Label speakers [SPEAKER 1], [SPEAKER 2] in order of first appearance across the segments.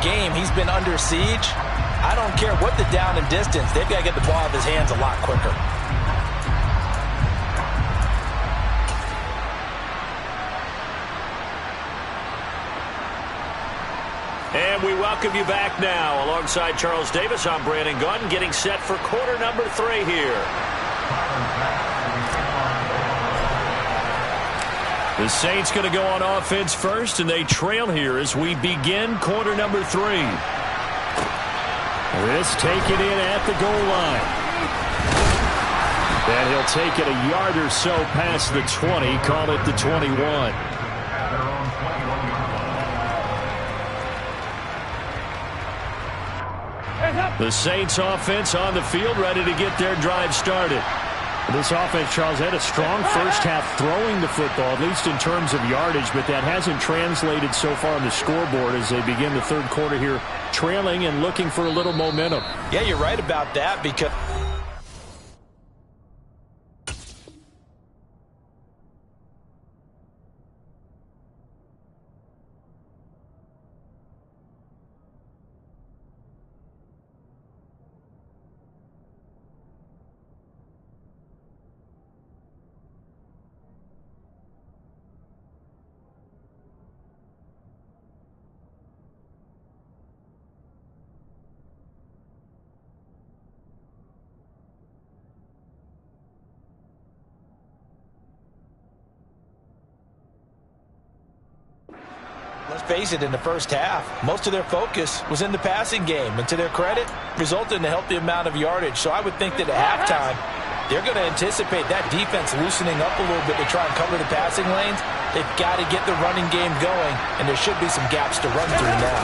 [SPEAKER 1] game he's been under siege, I don't care what the down and distance, they've got to get the ball out of his hands a lot quicker.
[SPEAKER 2] And we welcome you back now. Alongside Charles Davis, I'm Brandon Gunn, getting set for quarter number 3 here. The Saints going to go on offense first, and they trail here as we begin quarter number 3. This taken in at the goal line. And he'll take it a yard or so past the 20, call it the 21. The Saints offense on the field, ready to get their drive started. This offense, Charles, had a strong first half throwing the football, at least in terms of yardage, but that hasn't translated so far on the scoreboard as they begin the third quarter here, trailing and looking for a little momentum.
[SPEAKER 1] Yeah, you're right about that because let's face it, in the first half, most of their focus was in the passing game. And to their credit, resulted in a healthy amount of yardage. So I would think that at halftime, they're going to anticipate that defense loosening up a little bit to try and cover the passing lanes. They've got to get the running game going, and there should be some gaps to run through now.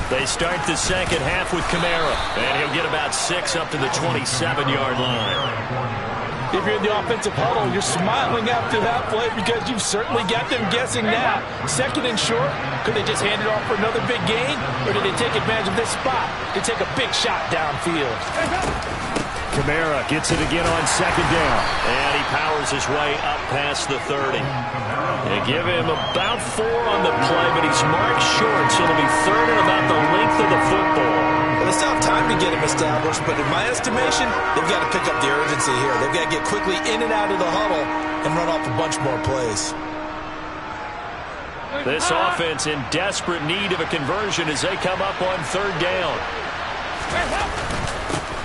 [SPEAKER 2] They start the second half with Kamara, and he'll get about 6 up to the 27-yard line.
[SPEAKER 1] If you're in the offensive huddle, you're smiling after that play because you've certainly got them guessing now. Second and short, could they just hand it off for another big gain? Or did they take advantage of this spot to take a big shot downfield?
[SPEAKER 2] Kamara gets it again on second down. And he powers his way up past the 30. They give him about 4 on the play, but he's marked short, so it'll be third and about the length of the football.
[SPEAKER 1] Well, they still have time to get him established, but in my estimation, they've got to pick up the urgency here. They've got to get quickly in and out of the huddle and run off a bunch more plays.
[SPEAKER 2] This offense in desperate need of a conversion as they come up on third down.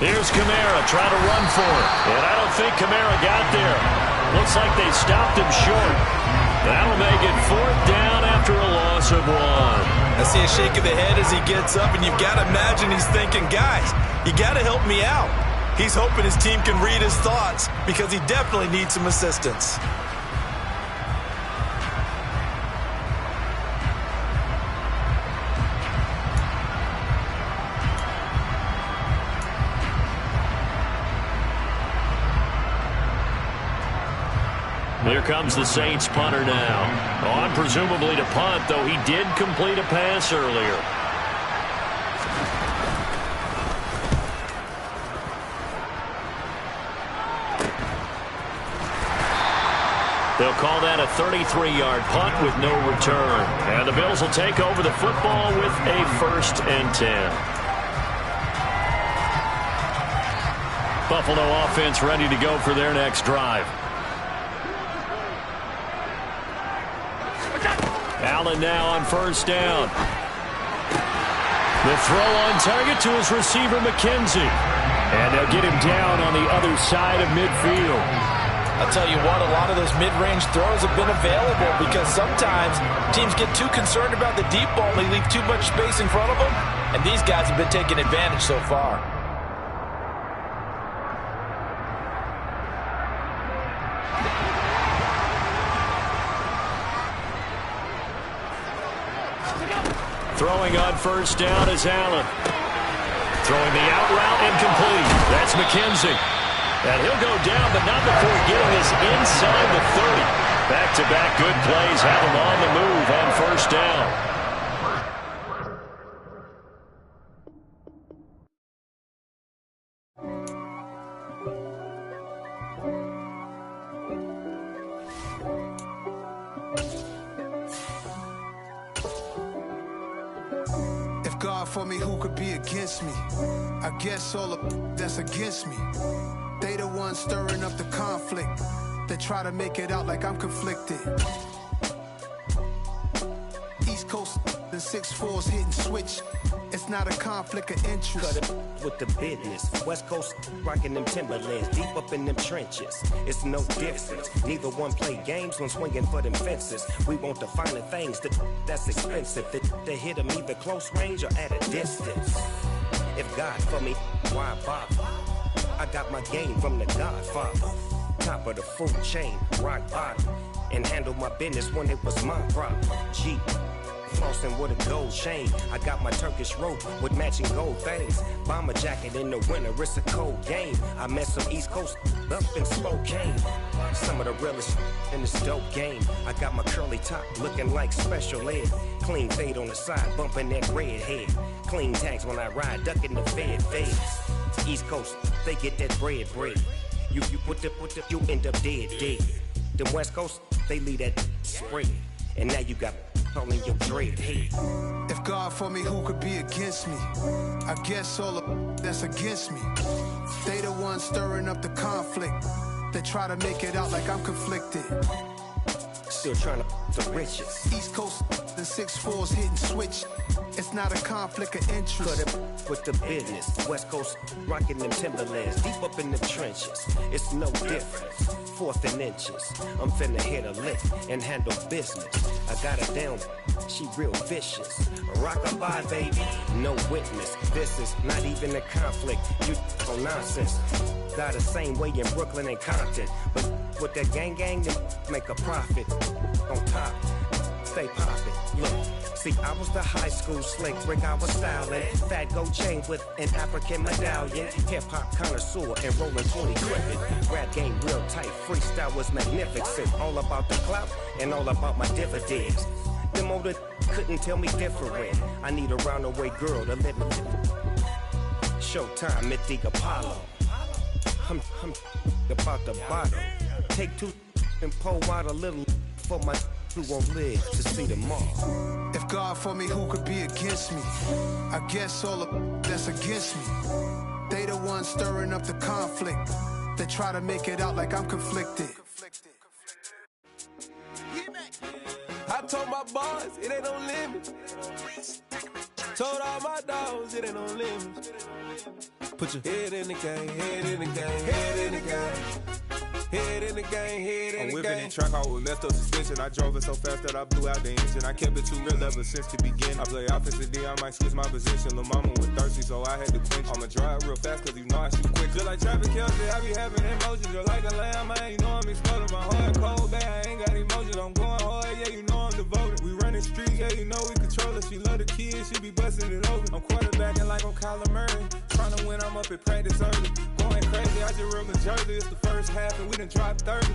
[SPEAKER 2] Here's Kamara trying to run for it. And I don't think Kamara got there. Looks like they stopped him short. That'll make it fourth down after a loss of 1.
[SPEAKER 1] I see a shake of the head as he gets up, and you've got to imagine he's thinking, guys, you got to help me out. He's hoping his team can read his thoughts because he definitely needs some assistance.
[SPEAKER 2] Here comes the Saints punter now. On presumably to punt, though he did complete a pass earlier. They'll call that a 33-yard punt with no return. And the Bills will take over the football with a 1st and 10. Buffalo offense ready to go for their next drive. Allen now on first down. The throw on target to his receiver, McKenzie. And they'll get him down on the other side of midfield.
[SPEAKER 1] I'll tell you what, a lot of those mid-range throws have been available because sometimes teams get too concerned about the deep ball and they leave too much space in front of them. And these guys have been taking advantage so far.
[SPEAKER 2] Throwing on first down is Allen. Throwing the out route incomplete. That's McKenzie. And he'll go down, but not before getting us inside the 30. Back-to-back good plays have him on the move on first down.
[SPEAKER 3] God for me, who could be against me? I guess all the that's against me. They the ones stirring up the conflict. They try to make it out like I'm conflicted. East Coast, the 6'4s hitting switch. It's not a conflict of interest.
[SPEAKER 4] Cut it with the business. West Coast rocking them Timberlands, deep up in them trenches. It's no difference. Neither one play games when swinging for them fences. We want the finer things that's expensive. That hit them either close range or at a distance. If God for me, why bother? I got my game from the Godfather. Top of the food chain, rock bottom. And handle my business when it was my problem. G. Flossing with a gold chain. I got my Turkish rope with matching gold things. Bomber jacket in the winter, it's a cold game. I met some East Coast up in Spokane. Some of the realest in this dope game. I got my curly top looking like special ed. Clean fade on the side, bumping that red head. Clean tags when I ride, ducking the fades. East Coast, they get that bread. You you end up dead. The West Coast, they leave that spread. And now you got calling your dread head.
[SPEAKER 3] If God for me, who could be against me? I guess all the that's against me. They the ones stirring up the conflict. They try to make it out like I'm conflicted.
[SPEAKER 4] Still trying to the riches.
[SPEAKER 3] East Coast, the 6'4s hitting switch. It's not a conflict of interest.
[SPEAKER 4] Cut it with the business. West Coast rocking them Timberlands, deep up in the trenches. It's no difference. Fourth and inches. I'm finna hit a lick and handle business. I got her down, she real vicious. Rock-a-bye, baby, no witness. This is not even a conflict. You on nonsense. Got the same way in Brooklyn and Compton, but with that gang, they make a profit. On top, stay poppin'. Look, see, I was the high school slick brick, I was styling. Fat gold chain with an African medallion. Hip-hop connoisseur and rolling 20 crippin'. Rap game real tight, freestyle was magnificent. All about the clout and all about my dividends. Them older couldn't tell me different. I need a roundaway girl to let me Showtime, Mythic Apollo. I'm about the bottom. Take two and pour out a little for my who won't live to see tomorrow.
[SPEAKER 3] If God for me, who could be against me? I guess all the that's against me. They the ones stirring up the conflict. They try to make it out like I'm conflicted.
[SPEAKER 5] I told my boys, it ain't no limit. Told all my dogs, it ain't no limit. Put your head in the game, head in the game, head in the game. Head in the game, head in the game.
[SPEAKER 6] I'm whipping in track out with messed up suspension. I drove it so fast that I blew out the engine. I kept it too real ever since the beginning. I play offensive D, I might switch my position. Lil' mama was thirsty, so I had to quench. I'ma drive real fast, cause you know I shoot quick. Just like traffic Kelsey, I be having emotions. Just like a lamb, man, you know I'm exploding. My heart cold, bad, I ain't got emotions. I'm going hard, yeah, you know I'm devoted. We running streets, yeah, you know we control it. She love the kids, she be busting it over. I'm quarterbacking like I'm Kyler Murray. Trying to win, I'm up at practice early. Going crazy, I just real the jersey. It's the first half, and we done dropped 30.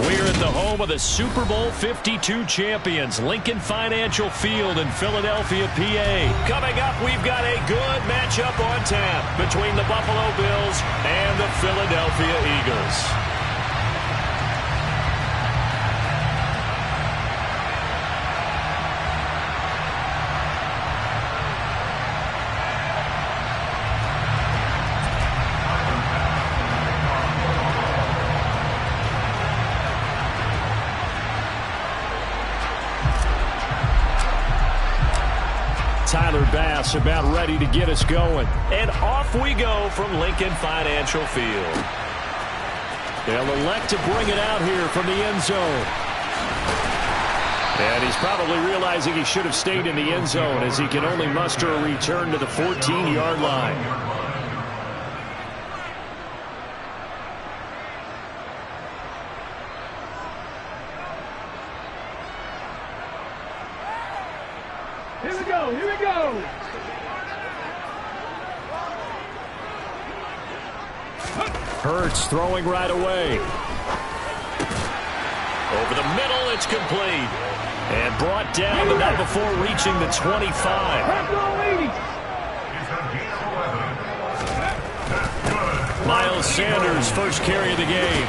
[SPEAKER 2] We're at the home of the Super Bowl 52 champions, Lincoln Financial Field in Philadelphia, PA. Coming up, we've got a good matchup on tap between the Buffalo Bills and the Philadelphia Eagles. Tyler Bass about ready to get us going. And off we go from Lincoln Financial Field. They'll elect to bring it out here from the end zone. And he's probably realizing he should have stayed in the end zone as he can only muster a return to the 14-yard line.
[SPEAKER 7] Here we go.
[SPEAKER 2] Hurts throwing right away. Over the middle, it's complete. And brought down, but not before reaching the 25. Miles Sanders, first carry of the game.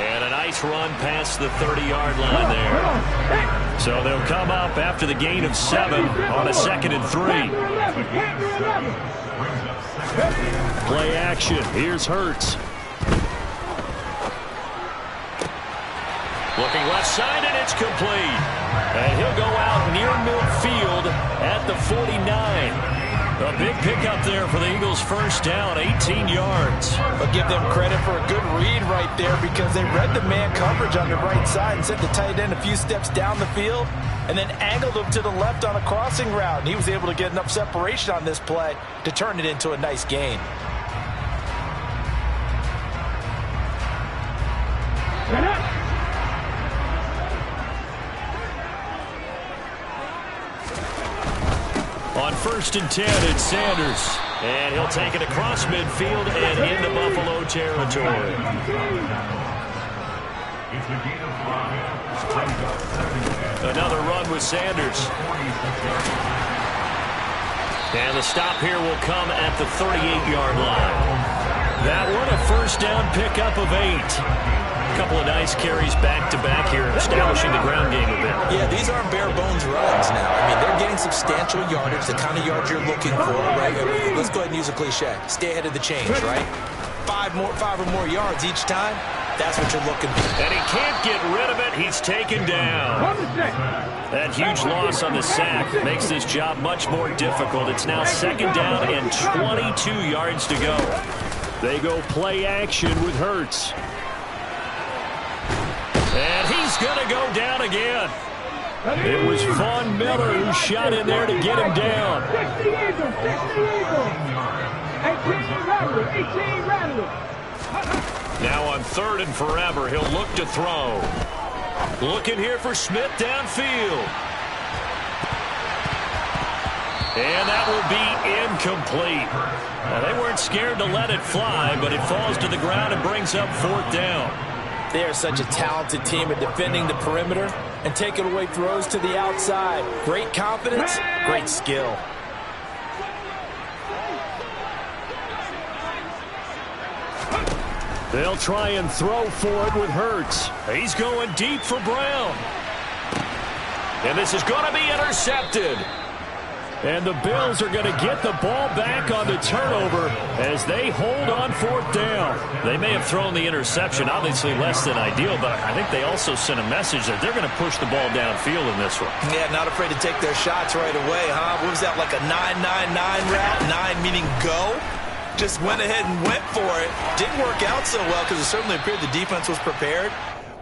[SPEAKER 2] And a nice run past the 30-yard line there. So they'll come up after the gain of 7 on a 2nd and 3. Play action. Here's Hurts. Looking left side, and it's complete. And he'll go out near midfield at the 49. A big pickup there for the Eagles' first down, 18 yards.
[SPEAKER 1] But give them credit for a good read right there because they read the man coverage on the right side and sent the tight end a few steps down the field and then angled him to the left on a crossing route. And he was able to get enough separation on this play to turn it into a nice gain.
[SPEAKER 2] On 1st and 10, it's Sanders. And he'll take it across midfield and into Buffalo territory. Another run with Sanders. And the stop here will come at the 38-yard line. That one a first down pickup of 8. A couple of nice carries back-to-back here, establishing the ground game a bit.
[SPEAKER 1] Yeah, these aren't bare-bones runs now. I mean, they're getting substantial yardage, the kind of yards you're looking for, right? Let's go ahead and use a cliche. Stay ahead of the change, right? 5 or more yards each time, that's what you're looking for.
[SPEAKER 2] And he can't get rid of it. He's taken down. That huge loss on the sack makes this job much more difficult. It's now 2nd down and 22 yards to go. They go play action with Hurts. And he's going to go down again. It was Von Miller who shot in there to get him down.
[SPEAKER 7] 18 Rattler.
[SPEAKER 2] Now on 3rd and forever, he'll look to throw. Looking here for Smith downfield. And that will be incomplete. Well, they weren't scared to let it fly, but it falls to the ground and brings up 4th down.
[SPEAKER 1] They are such a talented team at defending the perimeter and taking away throws to the outside. Great confidence, great skill.
[SPEAKER 2] They'll try and throw for it with Hurts. He's going deep for Brown. And this is going to be intercepted. And the Bills are going to get the ball back on the turnover as they hold on 4th down. They may have thrown the interception, obviously less than ideal, but I think they also sent a message that they're going to push the ball downfield in this one.
[SPEAKER 1] Yeah, not afraid to take their shots right away, huh? What was that, like a 9-9-9 route? 9 meaning go? Just went ahead and went for it. Didn't work out so well because it certainly appeared the defense was prepared.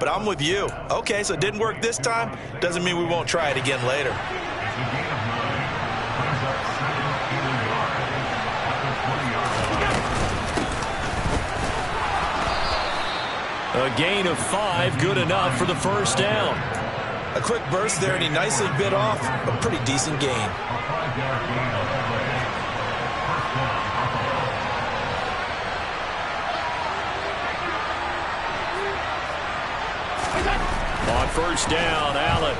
[SPEAKER 1] But I'm with you. Okay, so it didn't work this time. Doesn't mean we won't try it again later.
[SPEAKER 2] A gain of 5, good enough for the first down.
[SPEAKER 1] A quick burst there, and he nicely bit off a pretty decent gain. On 1st down, Allen.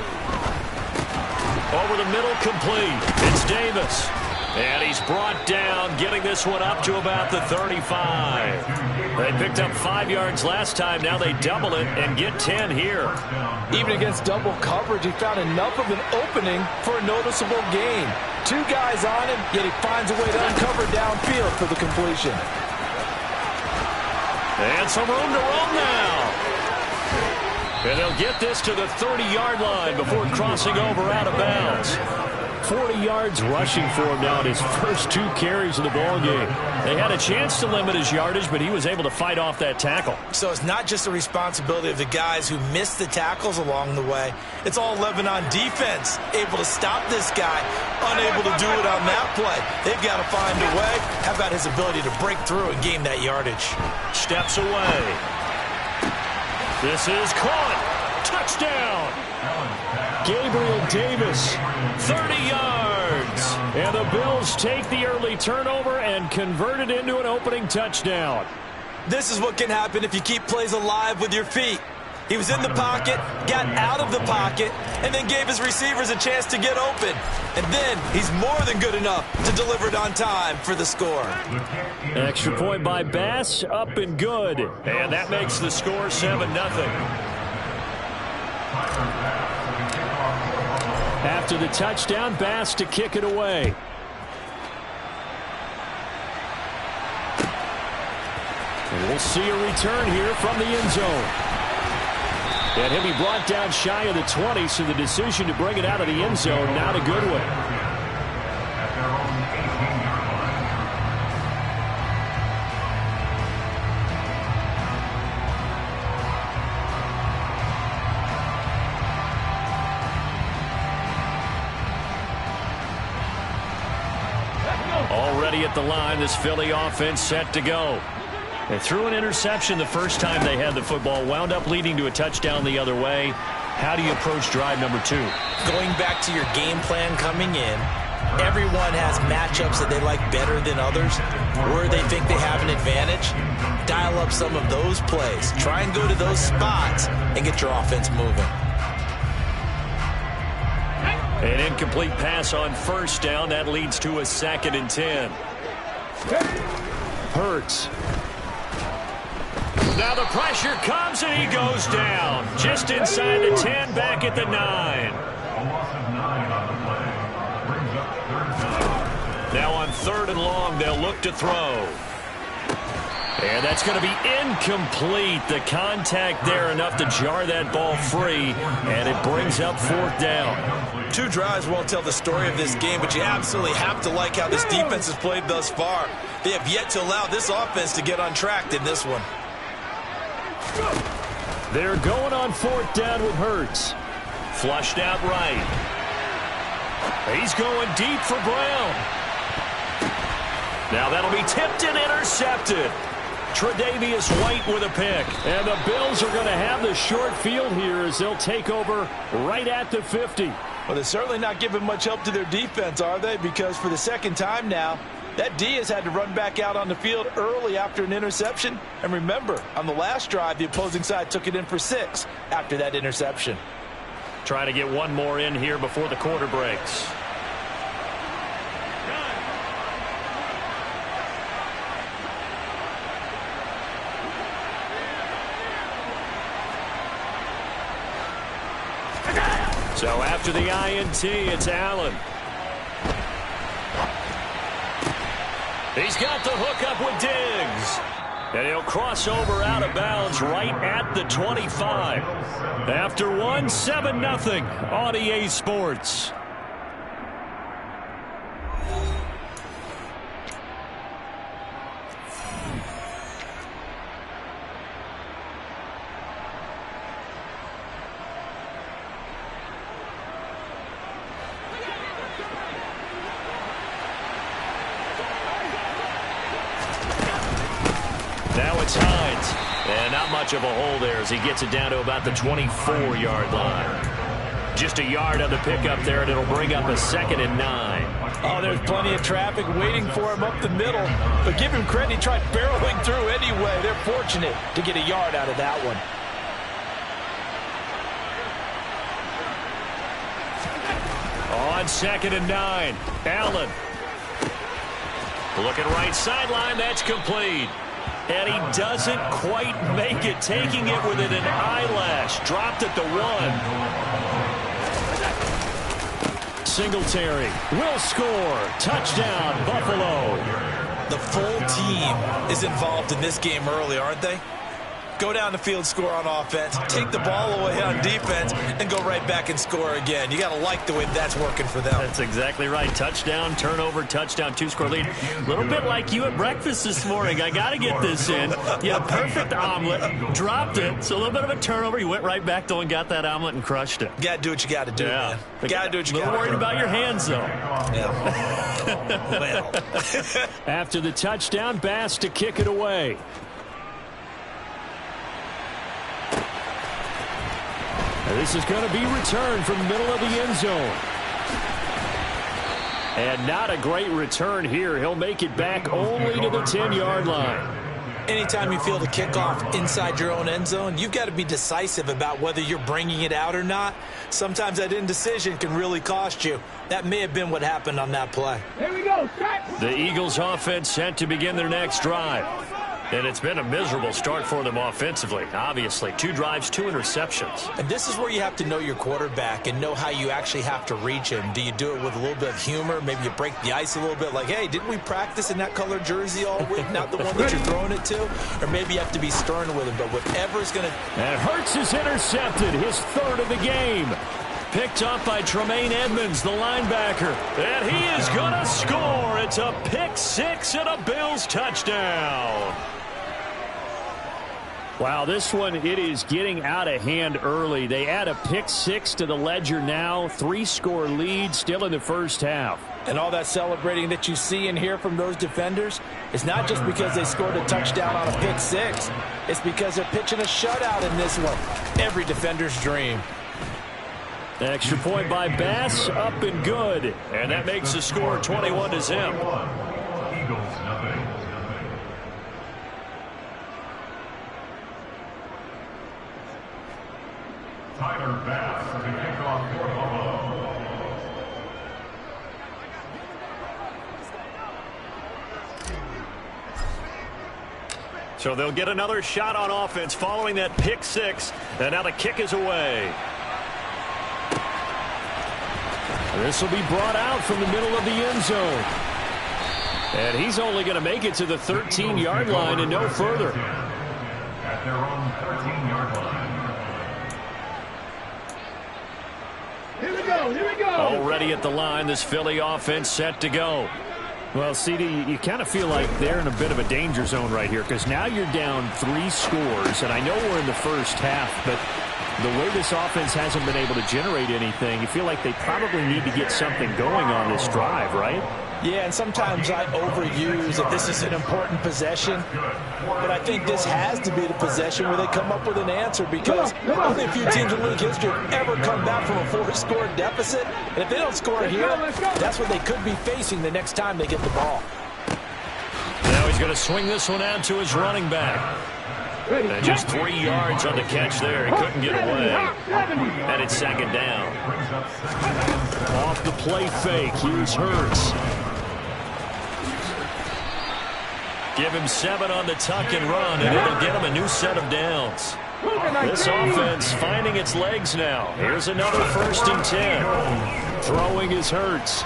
[SPEAKER 1] Over the middle, complete. It's Davis. And he's brought down, getting this one up to about the 35. They picked up 5 yards last time. Now they double it and get 10 here. Even against double coverage, he found enough of an opening for a noticeable gain. 2 guys on him, yet he finds a way to uncover downfield for the completion.
[SPEAKER 2] And some room to roam now. And they'll get this to the 30-yard line before crossing over out of bounds. 40 yards rushing for him now in his first 2 carries of the ballgame. They had a chance to limit his yardage, but he was able to fight off that tackle.
[SPEAKER 1] So it's not just the responsibility of the guys who missed the tackles along the way. It's all 11 on defense, able to stop this guy, unable to do it on that play. They've got to find a way. How about his ability to break through and gain that yardage?
[SPEAKER 2] Steps away. This is caught. Touchdown. Gabriel Davis, 30 yards. And the Bills take the early turnover and convert it into an opening touchdown.
[SPEAKER 1] This is what can happen if you keep plays alive with your feet. He was in the pocket, got out of the pocket, and then gave his receivers a chance to get open. And then he's more than good enough to deliver it on time for the score.
[SPEAKER 2] Extra point by Bass, up and good. And that makes the score 7-0. After the touchdown, Bass to kick it away. And we'll see a return here from the end zone. And he'll be brought down shy of the 20, so the decision to bring it out of the end zone, not a good one. Already at the line, this Philly offense set to go. They threw an interception the first time they had the football, wound up leading to a touchdown the other way. How do you approach drive number 2?
[SPEAKER 1] Going back to your game plan coming in, everyone has matchups that they like better than others, where they think they have an advantage. Dial up some of those plays. Try and go to those spots and get your offense moving.
[SPEAKER 2] An incomplete pass on first down. That leads to a 2nd and 10. Hurts. Now the pressure comes and he goes down. Just inside the 10, back at the 9. Now on 3rd and long, they'll look to throw. And that's going to be incomplete. The contact there enough to jar that ball free, and it brings up 4th down.
[SPEAKER 1] 2 drives won't tell the story of this game, but you absolutely have to like how this defense has played thus far. They have yet to allow this offense to get untracked in this one.
[SPEAKER 2] They're going on 4th down with Hurts. Flushed out right. He's going deep for Brown. Now that'll be tipped and intercepted. Tre'Davious White with a pick. And the Bills are going to have the short field here as they'll take over right at the 50.
[SPEAKER 1] Well, they're certainly not giving much help to their defense, are they? Because for the 2nd time now, that D has had to run back out on the field early after an interception. And remember, on the last drive, the opposing side took it in for 6 after that interception.
[SPEAKER 2] Try to get one more in here before the quarter breaks. So after the INT, it's Allen. He's got the hookup with Diggs. And he'll cross over out of bounds right at the 25. After one, 7-0 on EA Sports. Now it's Hines. And not much of a hole there as he gets it down to about the 24-yard line. Just a yard on the pickup there, and it'll bring up a 2nd and 9.
[SPEAKER 1] Oh, there's plenty of traffic waiting for him up the middle. But give him credit, he tried barreling through anyway. They're fortunate to get a yard out of that one.
[SPEAKER 2] On 2nd and 9, Allen. Looking right sideline, that's complete. And he doesn't quite make it, taking it within an eyelash. Dropped at the 1. Singletary will score. Touchdown, Buffalo.
[SPEAKER 1] The full team is involved in this game early, aren't they? Go down the field, score on offense, take the ball away on defense, and go right back and score again. You got to like the way that's working for them.
[SPEAKER 2] That's exactly right. Touchdown, turnover, touchdown, 2-score lead. A little bit like you at breakfast this morning. I got to get this in. You had a perfect omelet, dropped it, so a little bit of a turnover. You went right back though and got that omelet and crushed it.
[SPEAKER 1] You got to do what you got to do, man. You got to do what you got to do.
[SPEAKER 2] A little worried about your hands, though.
[SPEAKER 1] Yeah. Well.
[SPEAKER 2] After the touchdown, Bass to kick it away. This is going to be returned from the middle of the end zone. And not a great return here. He'll make it back only to the 10-yard line.
[SPEAKER 1] Anytime you feel the kickoff inside your own end zone, you've got to be decisive about whether you're bringing it out or not. Sometimes that indecision can really cost you. That may have been what happened on that play.
[SPEAKER 7] Here we go, set.
[SPEAKER 2] The Eagles offense set to begin their next drive. And it's been a miserable start for them offensively, obviously. 2 drives, 2 interceptions.
[SPEAKER 1] And this is where you have to know your quarterback and know how you actually have to reach him. Do you do it with a little bit of humor? Maybe you break the ice a little bit like, hey, didn't we practice in that color jersey all week? Not the one that you're throwing it to? Or maybe you have to be stern with him. But whatever's going to...
[SPEAKER 2] And Hurts is intercepted, his 3rd of the game. Picked up by Tremaine Edmonds, the linebacker. And he is going to score. It's a pick 6 and a Bills touchdown. Wow, this one, it is getting out of hand early. They add a pick 6 to the ledger now. 3-score lead still in the first half.
[SPEAKER 1] And all that celebrating that you see and hear from those defenders is not just because they scored a touchdown on a pick 6. It's because they're pitching a shutout in this one. Every defender's dream.
[SPEAKER 2] Extra point by Bass, up and good. And that makes the score 21-0.
[SPEAKER 8] Eagles nothing. Tyler Bass to kick off for Buffalo.
[SPEAKER 2] So they'll get another shot on offense following that pick 6. And now the kick is away. This will be brought out from the middle of the end zone. And he's only going to make it to the 13-yard line and no further.
[SPEAKER 8] At their own 13-yard line.
[SPEAKER 7] Here we go, here we go.
[SPEAKER 2] Already at the line, this Philly offense set to go. Well, CD, you kind of feel like they're in a bit of a danger zone right here because now you're down 3 scores. And I know we're in the first half, but the way this offense hasn't been able to generate anything, you feel like they probably need to get something going on this drive, right?
[SPEAKER 1] Yeah, and sometimes I overuse that this is an important possession, but I think this has to be the possession where they come up with an answer because only a few teams in league history have ever come back from a 4-score deficit, and if they don't score here, that's what they could be facing the next time they get the ball.
[SPEAKER 2] Now he's going to swing this one out to his running back. And just 3 yards on the catch there. He couldn't get away. And it's 2nd down. Off the play fake. Here's Hurts. Give him 7 on the tuck and run, and it'll get him a new set of downs. This offense finding its legs now. Here's another 1st and 10. Throwing is Hurts.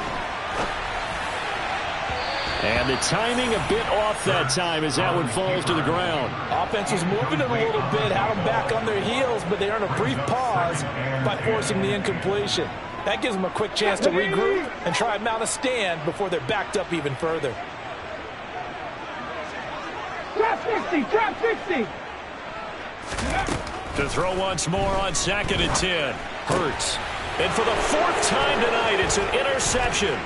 [SPEAKER 2] And the timing a bit off that time as that one falls to the ground.
[SPEAKER 1] Offense was moving it a little bit, had them back on their heels, but they earned a brief pause by forcing the incompletion. That gives them a quick chance to regroup and try and mount a stand before they're backed up even further.
[SPEAKER 7] Drop 60, drop 60.
[SPEAKER 2] To throw once more on 2nd and 10. Hurts. And for the 4th time tonight, it's an interception.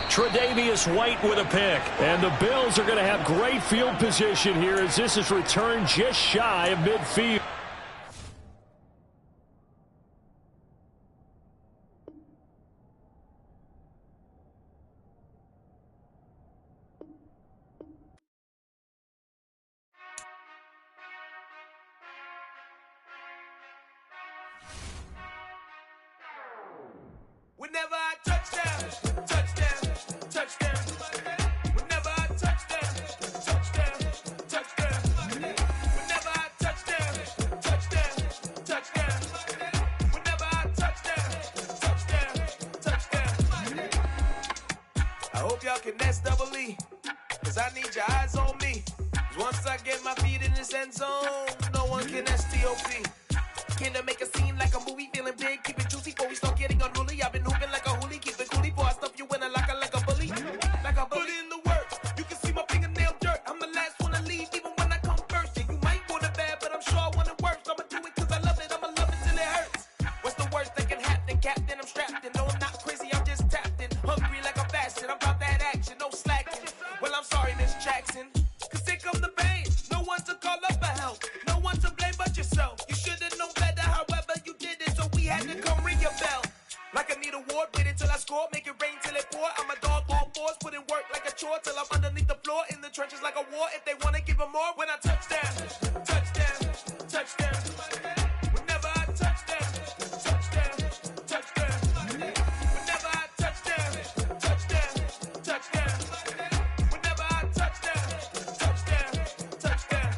[SPEAKER 2] Tre'Davious White with a pick. And the Bills are going to have great field position here as this is returned just shy of midfield.
[SPEAKER 5] Whenever I touchdown, touchdown, touchdown. Whenever I touchdown, touchdown, touchdown. Whenever I touchdown, touchdown, touchdown. Whenever I touchdown, touchdown, touchdown. I hope y'all can nest double E, cause I need your eyes on me. Cause once I get my feet in this end zone, no one can STOP. Can I make a scene like a movie, feeling big, keep it juicy before we start getting unruly. I've been hooping like a hoolie, keep it coolie before I stuff you in a locker like a bully. Like a bully in the work, you can see my fingernail dirt. I'm the last one to leave, even when I come first. And you might want it bad, but I'm sure I want it worse. I'ma do it cause I love it, I'ma love it till it hurts. What's the worst that can happen? Captain, I'm strapped in. No, I'm not crazy, I'm just tapped in. Hungry like a fashion, I'm about that action, no slacking. Well, I'm sorry, Miss Jackson, cause here come the pain. No one to call up for help, no one to blame but yourself. You should've known better, however you did it, so we had to come ring your bell. Like I need a award with it,
[SPEAKER 9] wars, put in work like a chore till I'm underneath the floor in the trenches like a war. If they want to give them more, when I touch down, touchdown, touchdown. Whenever I touch down, touchdown, touchdown. Whenever I touch down, touchdown, touchdown. Whenever I touch down, touchdown, touchdown.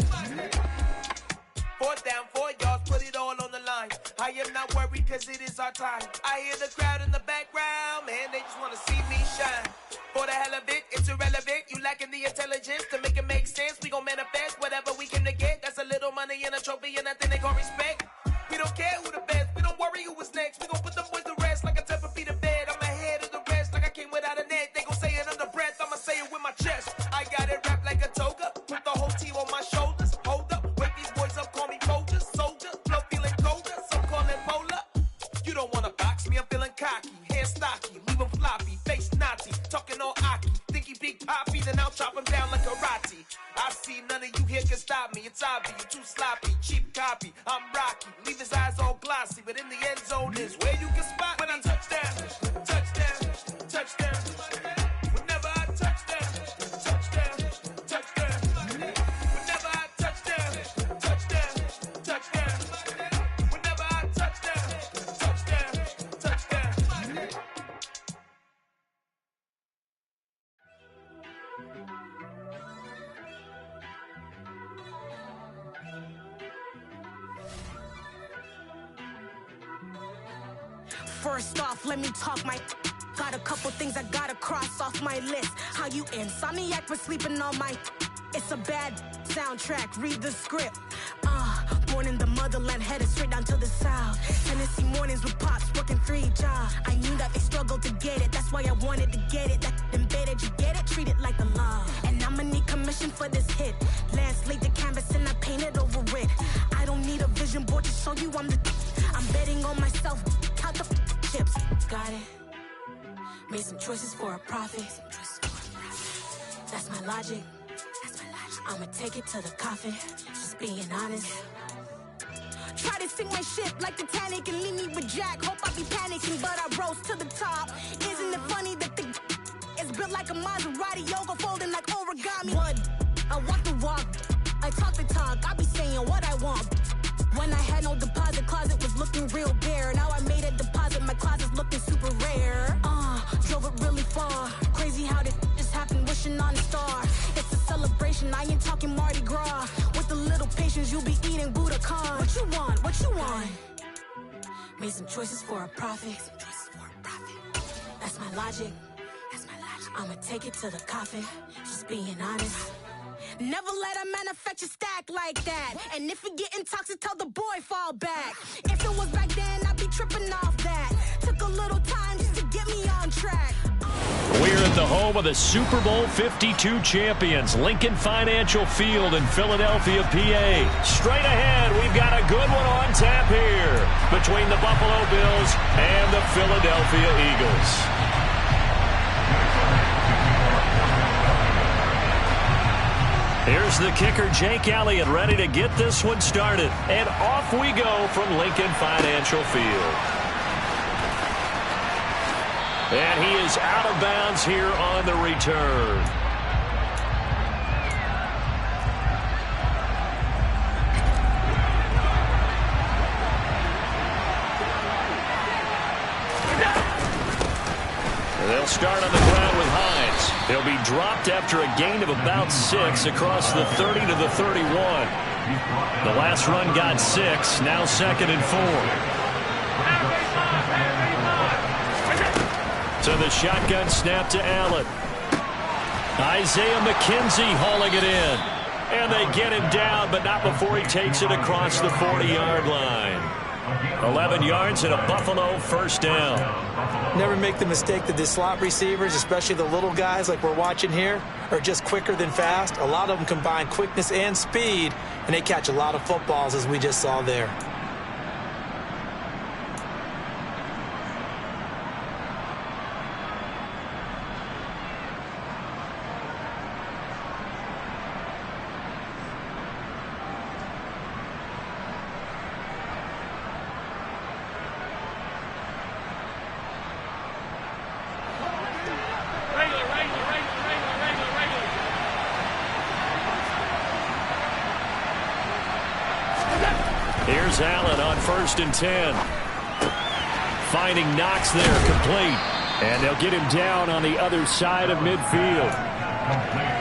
[SPEAKER 9] 4th down, 4 yards, put it all on the line. I am not worried cause it is our time. I hear the crowd in the background, man, they just want to see me shine. For the hell of it, it's irrelevant. You lacking the intelligence to make it make sense. We gon' manifest whatever we came to get. That's a little money and a trophy and nothing they gon' respect. We don't care who the best, we don't worry who is next. We gon' put them boys to rest like a temper feet of bed. I'm ahead of the rest like I came without a net. They gon' say it under breath, I'ma say it with my chest. I got it wrapped like a toga, put the whole team on my shoulders. Hold up, wake these boys up, call me Folgers. Soldier, flow feeling colder, some call it polar. You don't wanna box me, I'm feeling cocky. Hair stocky, leave him floppy, face naughty. Talking all aki, think he big poppy, then I'll chop him down like karate. I see none of you here can stop me. It's obvious, too sloppy, cheap copy. I'm Rocky, leave his eyes all glossy, but in the end zone is where you can spot when I touch down, touchdown, touchdown. Whenever I touch down, touchdown, touchdown. Whenever I touch down, touchdown, touchdown. Whenever I touch down, touchdown, touchdown.
[SPEAKER 10] First off, let me talk my. Got a couple things I gotta cross off my list. How you insomniac for sleeping on my. It's a bad soundtrack, read the script. Born in the motherland, headed straight down to the south. Tennessee mornings with pops, working 3 jobs. I knew that they struggled to get it, that's why I wanted to get it. That embedded, you get it, treat it like a law. And I'ma need commission for this hit. Lance laid the canvas and I painted over it. I don't need a vision board to show you I'm the. I'm betting on myself, count the chips. Got it. Made some choices for a profit. That's my logic. I'ma take it to the coffin, just being honest. Try to sink my ship like Titanic and leave me with Jack. Hope I be panicking, but I rose to the top. Isn't it funny that the is built like a Maserati, yoga folding like origami? What? I walk the walk, I talk the talk, I be saying what I want. When I had no deposit, closet was looking real bare. Now I made a deposit, my closet's looking super rare. Drove it really far. Crazy how this just happened, wishing on a star. It's a celebration, I ain't talking Mardi Gras. With a little patience, you'll be eating Budokan. What you want? What you want? Made some choices for a profit. That's my logic. I'ma take it to the coffin, just being honest. Never let a manufacture stack like that. And if it getting toxic, tell the boy fall back. If it was back then, I'd be tripping off that. Took a little time just to get me on track.
[SPEAKER 2] We're at the home of the Super Bowl 52 champions, Lincoln Financial Field in Philadelphia, PA. Straight ahead, we've got a good one on tap here between the Buffalo Bills and the Philadelphia Eagles. Here's the kicker, Jake Elliott, ready to get this one started. And off we go from Lincoln Financial Field. And he is out of bounds here on the return. They'll start on the ground with Hines. He'll be dropped after a gain of about 6 across the 30 to the 31. The last run got 6, now 2nd and 4. To the shotgun snap to Allen. Isaiah McKenzie hauling it in. And they get him down, but not before he takes it across the 40-yard line. 11 yards and a Buffalo first down.
[SPEAKER 1] Never make the mistake that the slot receivers, especially the little guys like we're watching here, are just quicker than fast. A lot of them combine quickness and speed, and they catch a lot of footballs, as we just saw there.
[SPEAKER 2] Here's Allen on 1st and 10. Finding Knox there, complete. And they'll get him down on the other side of midfield.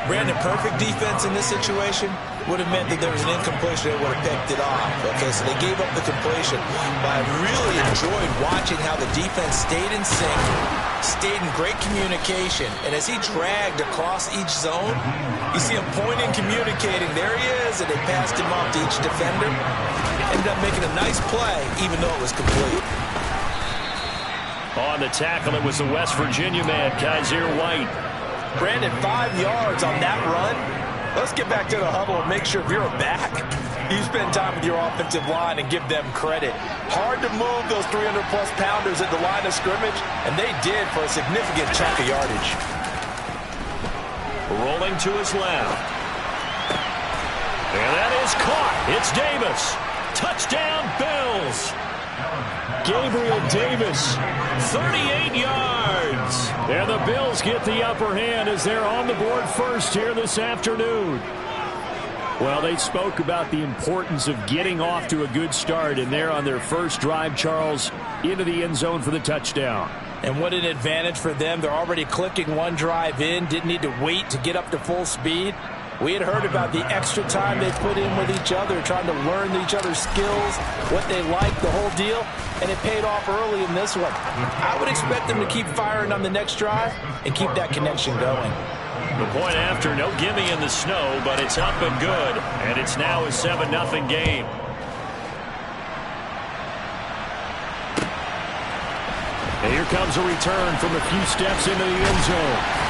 [SPEAKER 1] Brandon, perfect defense in this situation would have meant that there was an incompletion that would have picked it off. Okay, so they gave up the completion. But I really enjoyed watching how the defense stayed in sync, stayed in great communication. And as he dragged across each zone, you see him pointing, communicating. There he is, and they passed him off to each defender. Ended up making a nice play, even though it was complete.
[SPEAKER 2] On the tackle, it was the West Virginia man, Kaiser White.
[SPEAKER 1] Brandon, 5 yards on that run. Let's get back to the huddle and make sure if you're a back, you spend time with your offensive line and give them credit. Hard to move those 300-plus pounders at the line of scrimmage, and they did for a significant chunk of yardage.
[SPEAKER 2] Rolling to his left. And that is caught. It's Davis. Touchdown, Bills. Gabriel Davis, 38 yards. And the Bills get the upper hand as they're on the board first here this afternoon. Well, they spoke about the importance of getting off to a good start, and they're on their first drive, Charles, into the end zone for the touchdown.
[SPEAKER 1] And what an advantage for them. They're already clicking one drive in, didn't need to wait to get up to full speed. We had heard about the extra time they put in with each other, trying to learn each other's skills, what they like, the whole deal, and it paid off early in this one. I would expect them to keep firing on the next drive and keep that connection going.
[SPEAKER 2] The point after, no gimme in the snow, but it's up and good, and it's now a 7-0 game. And here comes a return from a few steps into the end zone.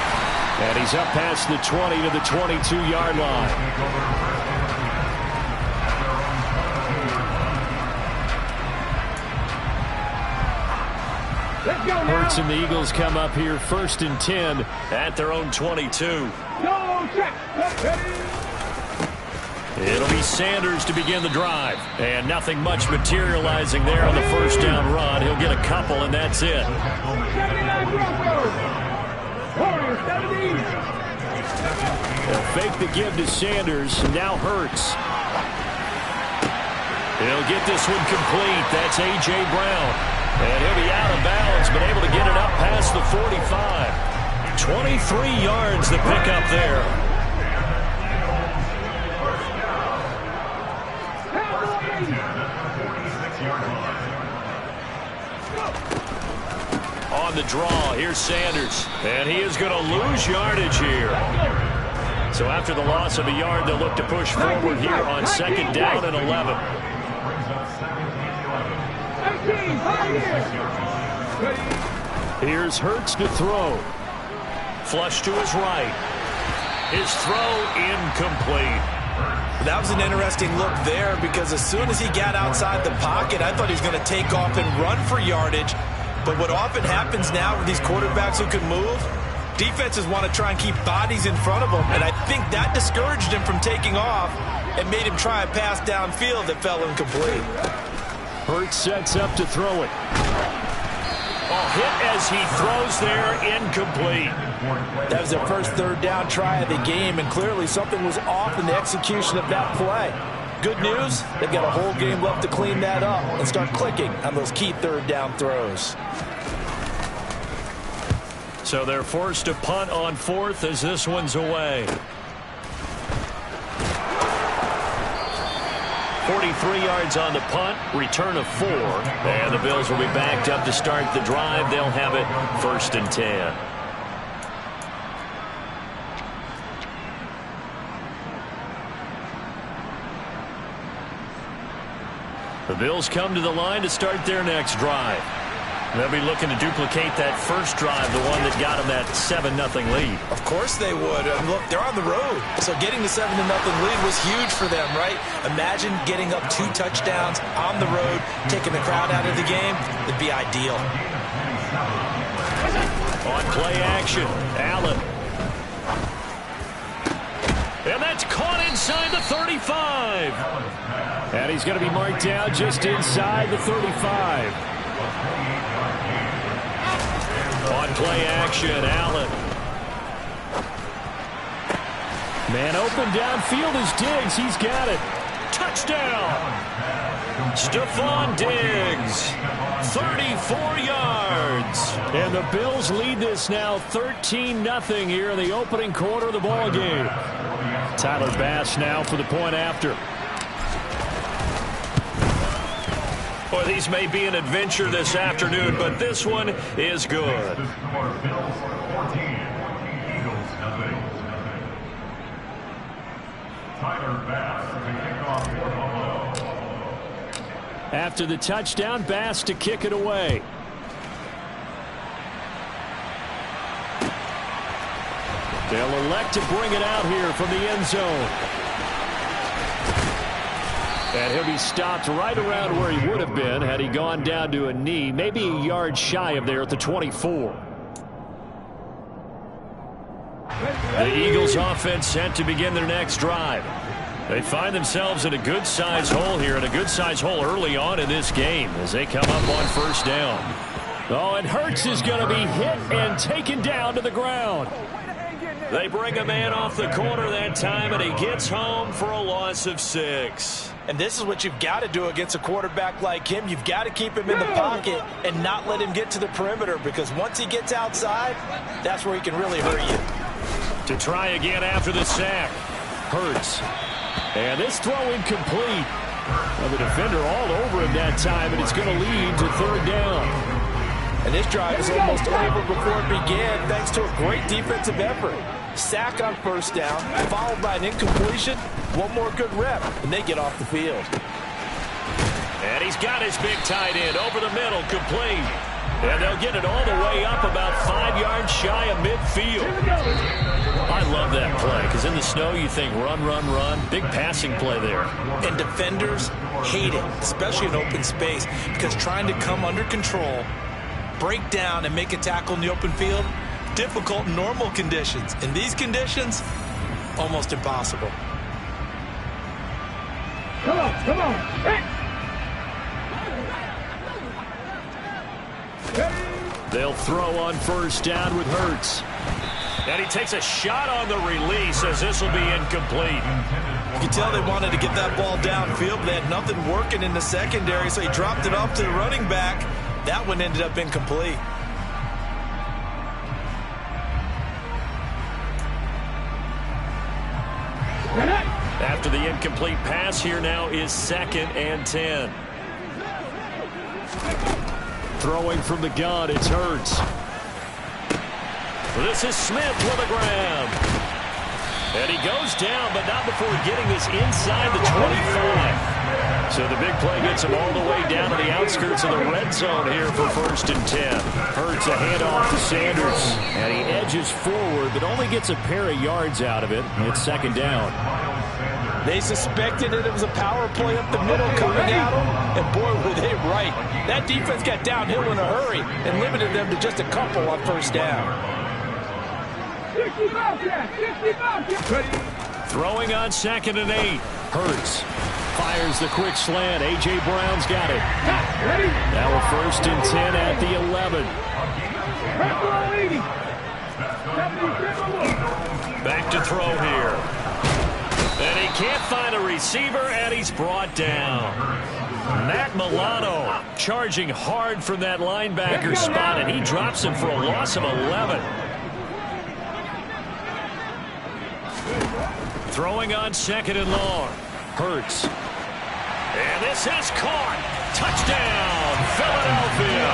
[SPEAKER 2] And he's up past the 20 to the 22-yard line.
[SPEAKER 7] Let's go now.
[SPEAKER 2] Hurts and the Eagles come up here 1st and 10 at their own 22.
[SPEAKER 7] Go, check.
[SPEAKER 2] It'll be Sanders to begin the drive. And nothing much materializing there on the first down run. He'll get a couple, and that's it.
[SPEAKER 7] 79 Broncos.
[SPEAKER 2] They'll fake the give to Sanders. Now Hurts. He'll get this one complete. That's A.J. Brown. And he'll be out of bounds, but able to get it up past the 45. 23 yards the pickup there. On the draw, here's Sanders. And he is going to lose yardage here. So after the loss of a yard, they'll look to push forward here on 2nd down and 11. Here's Hurts to throw. Flush to his right. His throw incomplete.
[SPEAKER 1] That was an interesting look there because as soon as he got outside the pocket, I thought he was going to take off and run for yardage. But what often happens now with these quarterbacks who can move, defenses want to try and keep bodies in front of them, and I think that discouraged him from taking off and made him try a pass downfield that fell incomplete.
[SPEAKER 2] Hurts sets up to throw it. Oh, hit as he throws there, incomplete.
[SPEAKER 1] That was their first 3rd down try of the game, and clearly something was off in the execution of that play. Good news, they've got a whole game left to clean that up and start clicking on those key 3rd down throws.
[SPEAKER 2] So they're forced to punt on 4th as this one's away. 43 yards on the punt, return of 4. And the Bills will be backed up to start the drive. They'll have it 1st and 10. The Bills come to the line to start their next drive. They'll be looking to duplicate that first drive, the one that got them that 7-0 lead.
[SPEAKER 1] Of course they would. And look, they're on the road. So getting the 7-0 lead was huge for them, right? Imagine getting up 2 touchdowns on the road, taking the crowd out of the game. It'd be ideal.
[SPEAKER 2] On play action, Allen. And that's caught inside the 35. And he's going to be marked down just inside the 35. On play action, Allen. Man open downfield is Diggs. He's got it. Touchdown. Stephon Diggs, 34 yards. And the Bills lead this now 13-0 here in the opening quarter of the ball game. Tyler Bass now for the point after. Boy, these may be an adventure this afternoon, but this one is good. After the touchdown, Bass to kick it away. They'll elect to bring it out here from the end zone. And he'll be stopped right around where he would have been had he gone down to a knee, maybe a yard shy of there at the 24. The Eagles offense set to begin their next drive. They find themselves in a good-sized hole here, and a good-sized hole early on in this game as they come up on first down. Oh, and Hurts is going to be hit and taken down to the ground. They bring a man off the corner that time, and he gets home for a loss of 6.
[SPEAKER 1] And this is what you've got to do against a quarterback like him. You've got to keep him in the pocket and not let him get to the perimeter, because once he gets outside, that's where he can really hurt you.
[SPEAKER 2] To try again after the sack. Hurts. And this throw incomplete. Well, the defender all over him that time, and it's going to lead to third down.
[SPEAKER 1] And this drive is almost over before it began, thanks to a great defensive effort. Sack on first down, followed by an incompletion. One more good rep, and they get off the field.
[SPEAKER 2] And he's got his big tight end over the middle, complete. And they'll get it all the way up about 5 yards shy of midfield. I love that play, because in the snow you think run, run, run. Big passing play there.
[SPEAKER 1] And defenders hate it, especially in open space, because trying to come under control, break down, and make a tackle in the open field, difficult in normal conditions. In these conditions, almost impossible.
[SPEAKER 7] Come on, come on. Hey.
[SPEAKER 2] They'll throw on first down with Hurts. And he takes a shot on the release as this will be incomplete.
[SPEAKER 1] You can tell they wanted to get that ball downfield, but they had nothing working in the secondary, so he dropped it off to the running back. That one ended up incomplete.
[SPEAKER 2] After the incomplete pass, here now is 2nd and 10. Throwing from the gun, it's Hurts. This is Smith with a grab. And he goes down, but not before getting this inside the 25. So the big play gets him all the way down to the outskirts of the red zone here for 1st and 10. Hurts a handoff to Sanders. And he edges forward, but only gets a pair of yards out of it. It's 2nd down.
[SPEAKER 1] They suspected that it was a power play up the middle coming at them, and boy, were they right. That defense got downhill in a hurry and limited them to just a couple on first down.
[SPEAKER 2] Throwing on 2nd and 8. Hurts fires the quick slant. A.J. Brown's got it. Now a 1st and 10 at the 11. Back to throw here. And he can't find a receiver, and he's brought down. Matt Milano charging hard from that linebacker spot, and he drops him for a loss of 11. Throwing on 2nd and long. Hurts. And this is caught. Touchdown, Philadelphia.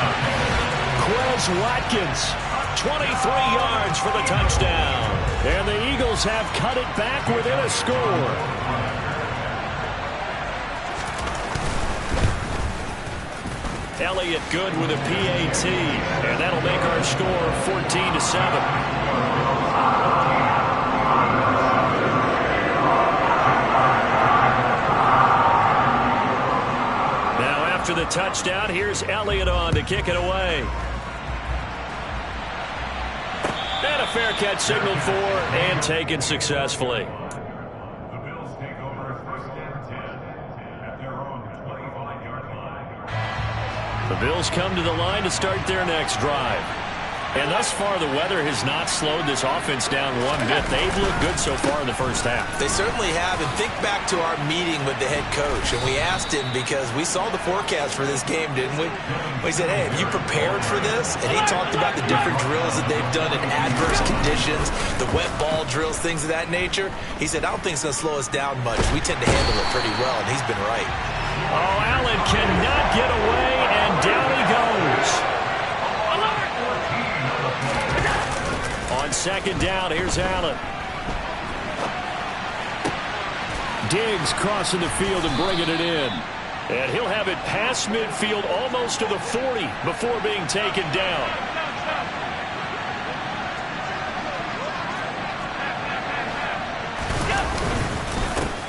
[SPEAKER 2] Quez Watkins, 23 yards for the touchdown. And the Eagles have cut it back within a score. Elliott good with a PAT. And that'll make our score 14-7. After the touchdown, here's Elliott on to kick it away. And a fair catch signaled for and taken successfully.
[SPEAKER 8] The Bills take over 1st and 10 at their own 25-yard line.
[SPEAKER 2] The Bills come to the line to start their next drive. And thus far, the weather has not slowed this offense down one bit. They've looked good so far in the first half.
[SPEAKER 1] They certainly have. And think back to our meeting with the head coach. And we asked him because we saw the forecast for this game, didn't we? We said, hey, have you prepared for this? And he talked about the different drills that they've done in adverse conditions, the wet ball drills, things of that nature. He said, I don't think it's going to slow us down much. We tend to handle it pretty well, and he's been right.
[SPEAKER 2] Oh, Allen cannot get away, and down he goes. On second down, here's Allen. Diggs crossing the field and bringing it in. And he'll have it past midfield almost to the 40 before being taken down.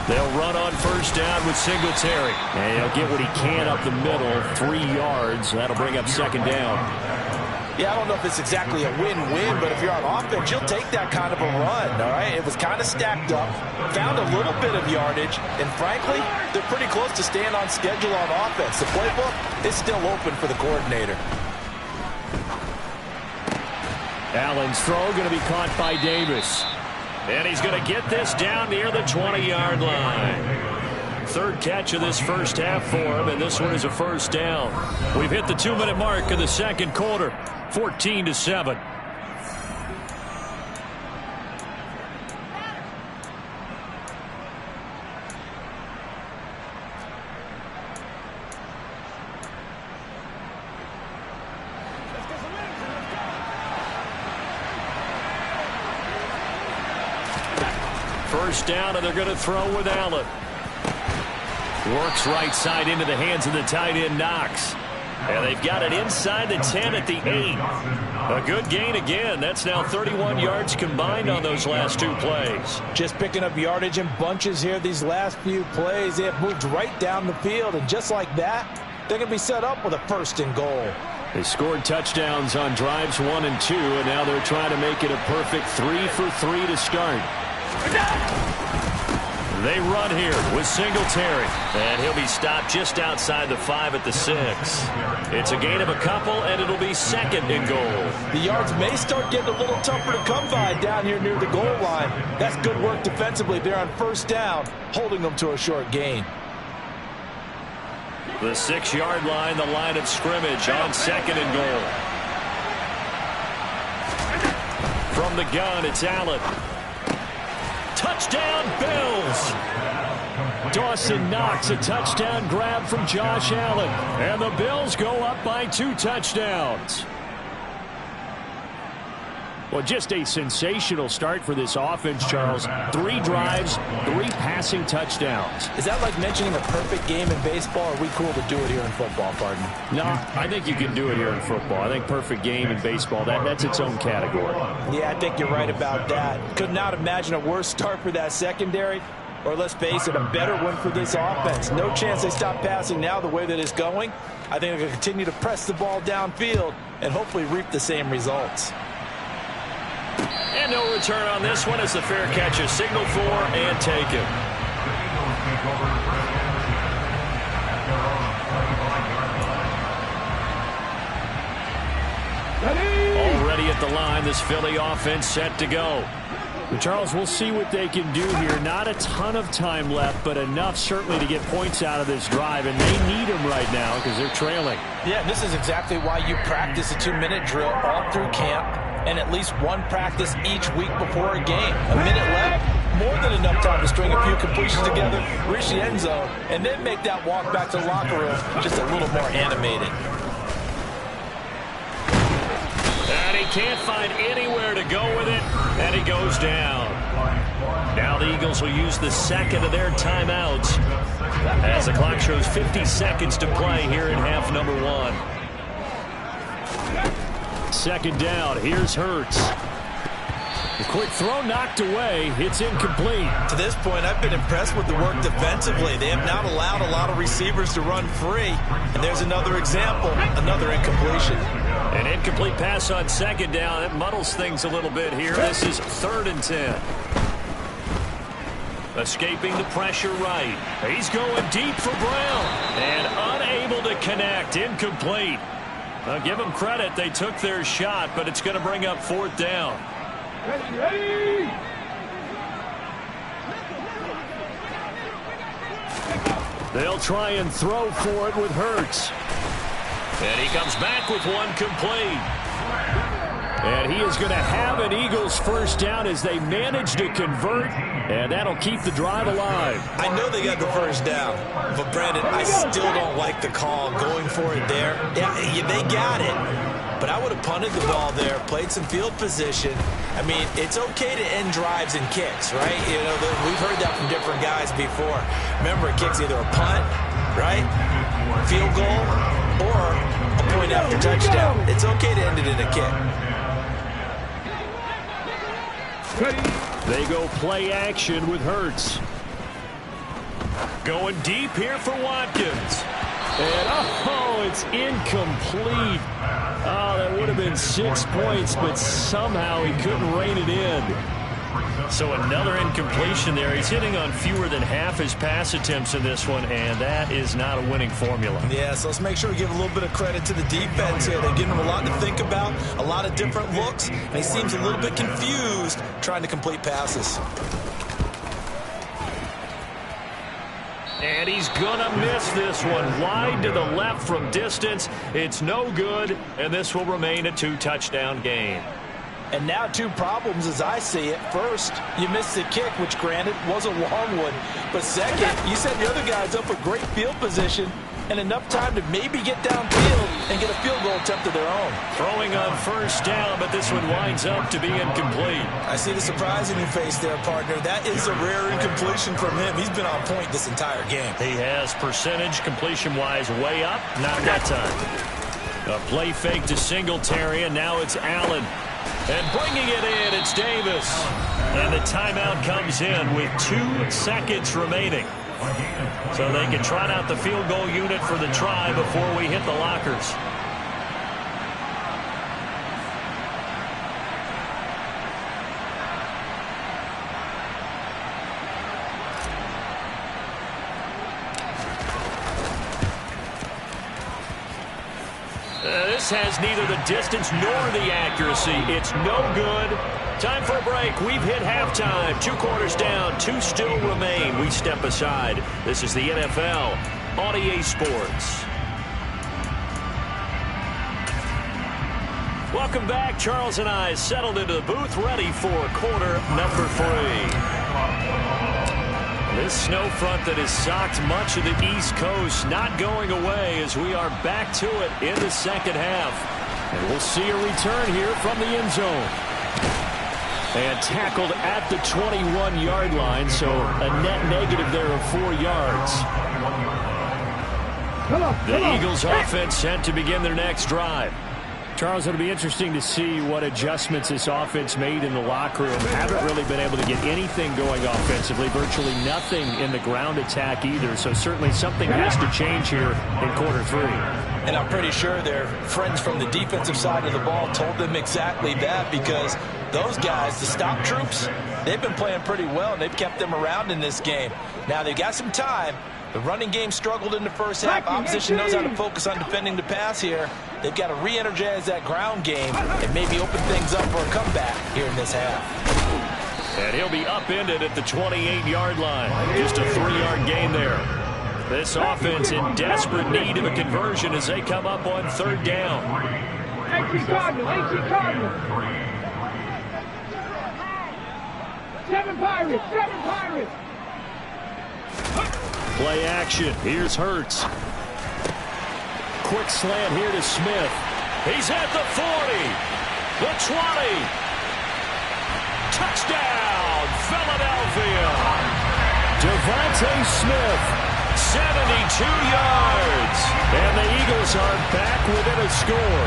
[SPEAKER 2] They'll run on first down with Singletary. And he'll get what he can up the middle, 3 yards. That'll bring up second down.
[SPEAKER 1] Yeah, I don't know if it's exactly a win-win, but if you're on offense, you'll take that kind of a run, all right? It was kind of stacked up, found a little bit of yardage, and frankly, they're pretty close to staying on schedule on offense. The playbook is still open for the coordinator.
[SPEAKER 2] Allen's throw going to be caught by Davis. And he's going to get this down near the 20-yard line. Third catch of this first half for him, and this one is a first down. We've hit the 2-minute mark of the second quarter, 14-7. First down, and they're going to throw with Allen. Works right side into the hands of the tight end, Knox. And they've got it inside the 10 at the 8. A good gain again. That's now 31 yards combined on those last 2 plays.
[SPEAKER 1] Just picking up yardage in bunches here these last few plays. They have moved right down the field, and just like that, they're going to be set up with a first and goal.
[SPEAKER 2] They scored touchdowns on drives 1 and 2, and now they're trying to make it a perfect 3 for 3 to start. They run here with Singletary, and he'll be stopped just outside the 5 at the 6. It's a gain of a couple, and it'll be second and goal.
[SPEAKER 1] The yards may start getting a little tougher to come by down here near the goal line. That's good work defensively there on first down, holding them to a short gain.
[SPEAKER 2] The 6-yard line, the line of scrimmage on second and goal. From the gun, it's Allen. Touchdown, Bills! Dawson Knox, a touchdown grab from Josh Allen. And the Bills go up by 2 touchdowns. Well, just a sensational start for this offense, Charles. 3 drives, 3 passing touchdowns.
[SPEAKER 1] Is that like mentioning a perfect game in baseball, or are we cool to do it here in football, pardon?
[SPEAKER 2] No, I think you can do it here in football. I think perfect game in baseball, that's its own category.
[SPEAKER 1] Yeah, I think you're right about that. Could not imagine a worse start for that secondary, or let's face it, a better one for this offense. No chance they stop passing now the way that it's going. I think they're going to continue to press the ball downfield and hopefully reap the same results.
[SPEAKER 2] And no return on this one as the fair catch is signaled for and taken. Already at the line, this Philly offense set to go. Charles, we'll see what they can do here. Not a ton of time left, but enough certainly to get points out of this drive, and they need them right now because they're trailing.
[SPEAKER 1] Yeah, this is exactly why you practice a 2-minute drill all through camp, and at least one practice each week before a game. A minute left, more than enough time to string a few completions together, reach the end zone, and then make that walk back to the locker room just a little more animated.
[SPEAKER 2] And he can't find anywhere to go with it, and he goes down. Now the Eagles will use the second of their timeouts as the clock shows 50 seconds to play here in half number 1. Second down, here's Hurts. A quick throw knocked away. It's incomplete.
[SPEAKER 1] To this point, I've been impressed with the work defensively. They have not allowed a lot of receivers to run free. And there's another example, another incompletion.
[SPEAKER 2] An incomplete pass on second down. It muddles things a little bit here. This is 3rd and 10. Escaping the pressure right. He's going deep for Brown. And unable to connect. Incomplete. Now give them credit. They took their shot, but it's going to bring up 4th down. They'll try and throw for it with Hurts. And he comes back with one complete. And he is going to have an Eagles first down as they manage to convert, and that'll keep the drive alive.
[SPEAKER 1] I know they got the first down, but Brandon, I still don't like the call going for it there. Yeah, they got it, but I would have punted the ball there, played some field position. I mean, it's okay to end drives and kicks, right? You know, we've heard that from different guys before. Remember, a kick's either a punt, right, field goal, or a point after touchdown. It's okay to end it in a kick.
[SPEAKER 2] They go play action with Hurts. Going deep here for Watkins. And, it's incomplete. Oh, that would have been 6 points, but somehow he couldn't rein it in. So another incompletion there. He's hitting on fewer than half his pass attempts in this one, and that is not a winning formula.
[SPEAKER 1] Yeah, so let's make sure we give a little bit of credit to the defense here. They're giving him a lot to think about, a lot of different looks, and he seems a little bit confused trying to complete passes.
[SPEAKER 2] And he's gonna miss this one. Wide to the left from distance. It's no good, and this will remain a 2-touchdown game.
[SPEAKER 1] And now 2 problems as I see it. First, you missed the kick, which granted was a long one. But second, you set the other guys up with great field position and enough time to maybe get downfield and get a field goal attempt of their own.
[SPEAKER 2] Throwing on first down, but this one winds up to be incomplete.
[SPEAKER 1] I see the surprise in your face there, partner. That is a rare incompletion from him. He's been on point this entire game.
[SPEAKER 2] He has percentage completion-wise way up. Not that time. A play fake to Singletary, and now it's Allen. And bringing it in, it's Davis. And the timeout comes in with 2 seconds remaining. So they can trot out the field goal unit for the try before we hit the lockers. This has neither the distance nor the accuracy. It's no good. Time for a break. We've hit halftime. 2 quarters down. 2 still remain. We step aside. This is the NFL on EA Sports. Welcome back. Charles and I settled into the booth, ready for quarter number 3. This snow front that has socked much of the East Coast not going away as we are back to it in the second half. And we'll see a return here from the end zone. And tackled at the 21-yard line, so a net negative there of 4 yards. The Eagles offense set to begin their next drive. Charles, it'll be interesting to see what adjustments this offense made in the locker room. Haven't really been able to get anything going offensively, virtually nothing in the ground attack either. So certainly something has to change here in quarter 3.
[SPEAKER 1] And I'm pretty sure their friends from the defensive side of the ball told them exactly that, because those guys, the stop troops, they've been playing pretty well, and they've kept them around in this game. Now, they've got some time. The running game struggled in the first half. Opposition knows how to focus on defending the pass here. They've got to re-energize that ground game and maybe open things up for a comeback here in this half.
[SPEAKER 2] And he'll be upended at the 28-yard line. Just a 3-yard gain there. This offense in desperate need of a conversion as they come up on 3rd down.
[SPEAKER 7] HC Cardinal. 7 Pirates.
[SPEAKER 2] Play action. Here's Hurts. Quick slant here to Smith. He's at the 40. The 20. Touchdown, Philadelphia. Devontae Smith, 72 yards. And the Eagles are back within a score.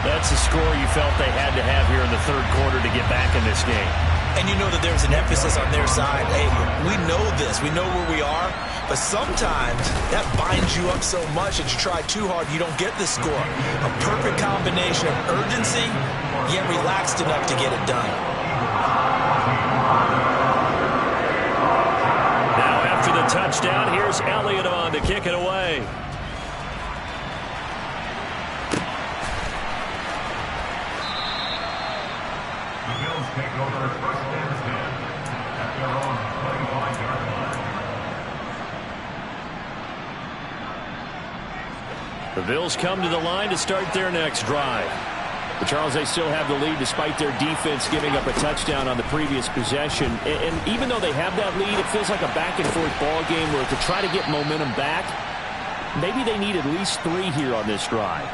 [SPEAKER 2] That's the score you felt they had to have here in the 3rd quarter to get back in this game.
[SPEAKER 1] And you know that there's an emphasis on their side. Hey, we know this. We know where we are. But sometimes that binds you up so much that you try too hard, you don't get the score. A perfect combination of urgency, yet relaxed enough to get it done.
[SPEAKER 2] Now after the touchdown, here's Elliott on to kick it away.
[SPEAKER 8] take over first and 10 at their own 25-yard line.
[SPEAKER 2] The Bills come to the line to start their next drive. But Charles, they still have the lead despite their defense giving up a touchdown on the previous possession. And even though they have that lead, it feels like a back-and-forth ball game where to try to get momentum back, maybe they need at least 3 here on this drive.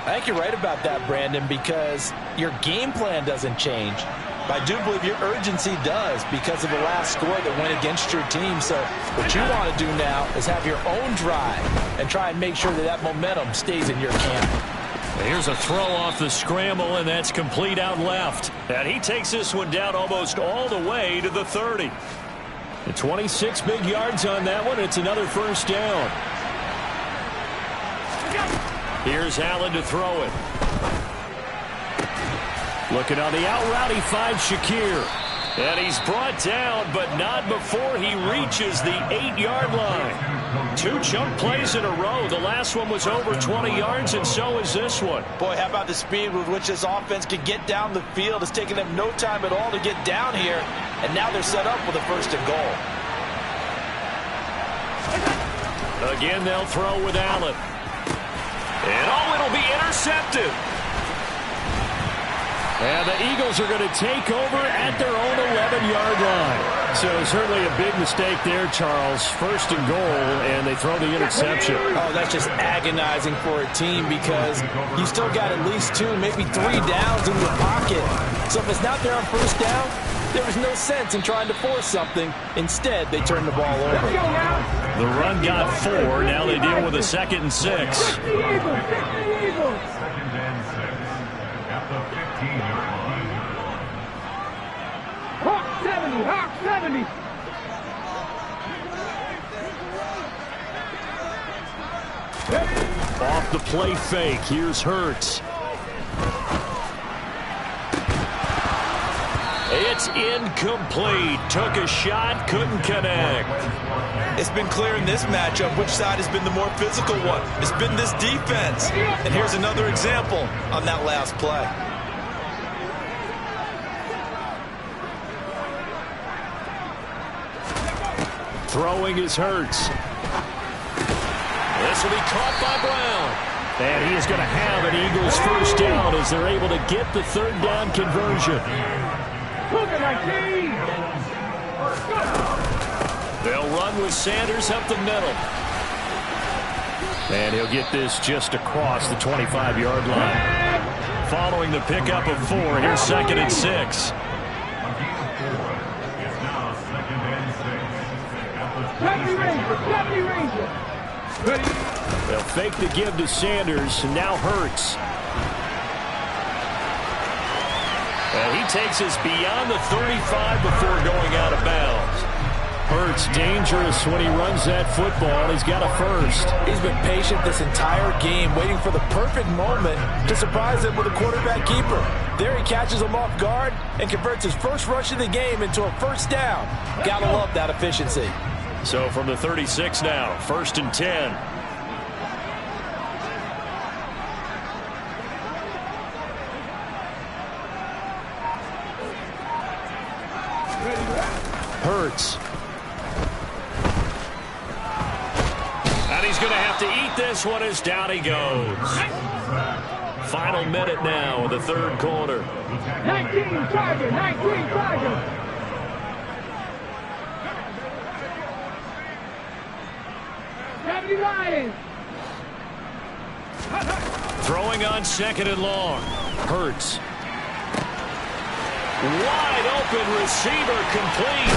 [SPEAKER 1] I think you're right about that, Brandon, because your game plan doesn't change. But I do believe your urgency does because of the last score that went against your team. So what you want to do now is have your own drive and try and make sure that that momentum stays in your camp.
[SPEAKER 2] Here's a throw off the scramble, and that's complete out left. And he takes this one down almost all the way to the 30. The 26 big yards on that one. It's another first down. Here's Allen to throw it. Looking on the out route, he finds Shakir. And he's brought down, but not before he reaches the 8-yard line. 2 chunk plays in a row. The last one was over 20 yards, and so is this one.
[SPEAKER 1] Boy, how about the speed with which this offense could get down the field? It's taken them no time at all to get down here, and now they're set up with a first and goal.
[SPEAKER 2] Again, they'll throw with Allen. And it'll be intercepted. And the Eagles are going to take over at their own 11-yard line. So certainly a big mistake there, Charles. First and goal, and they throw the interception.
[SPEAKER 1] Oh, that's just agonizing for a team because you still got at least 2, maybe 3 downs in your pocket. So if it's not there on first down, there was no sense in trying to force something. Instead, they turn the ball over.
[SPEAKER 2] The run got 4. Now they deal with a 2nd and 6.
[SPEAKER 8] Second and 6 at the 15-yard line.
[SPEAKER 7] Hawk 70, Hawk 70.
[SPEAKER 2] Off the play fake. Here's Hurts. It's incomplete. Took a shot, couldn't connect.
[SPEAKER 1] It's been clear in this matchup which side has been the more physical one. It's been this defense. And here's another example on that last play.
[SPEAKER 2] Throwing is Hurts. This will be caught by Brown. And he is going to have an Eagles first down as they're able to get the 3rd down conversion. They'll run with Sanders up the middle. And he'll get this just across the 25-yard line. Following the pickup of 4, here's 2nd and 6. They'll fake the give to Sanders, and now Hurts. And he takes us beyond the 35 before going out of bounds. Hurts dangerous when he runs that football. He's got a first.
[SPEAKER 1] He's been patient this entire game, waiting for the perfect moment to surprise him with a quarterback keeper. There he catches him off guard and converts his first rush of the game into a first down. Gotta love that efficiency.
[SPEAKER 2] So from the 36 now, 1st and 10. Hurts. And he's going to have to eat this one as down he goes. Final minute now of the 3rd quarter.
[SPEAKER 7] 19 Tiger, 19 Tiger. Lions.
[SPEAKER 2] Throwing on 2nd and long. Hurts. Wide open receiver complete.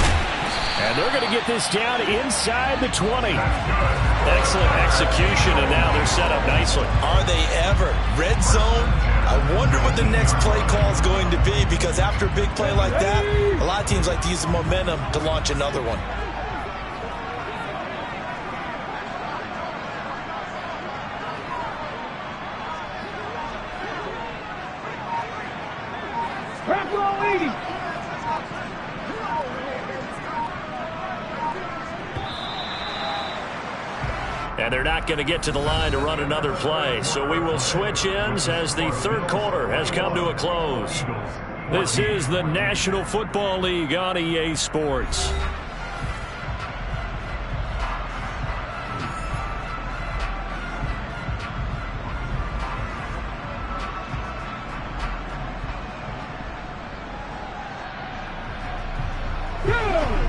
[SPEAKER 2] And they're going to get this down inside the 20. Excellent execution, and now they're set up nicely.
[SPEAKER 1] Are they ever? Red zone? I wonder what the next play call is going to be, because after a big play like that, a lot of teams like to use the momentum to launch another one.
[SPEAKER 2] And they're not going to get to the line to run another play. So we will switch ends as the 3rd quarter has come to a close. This is the National Football League on EA Sports.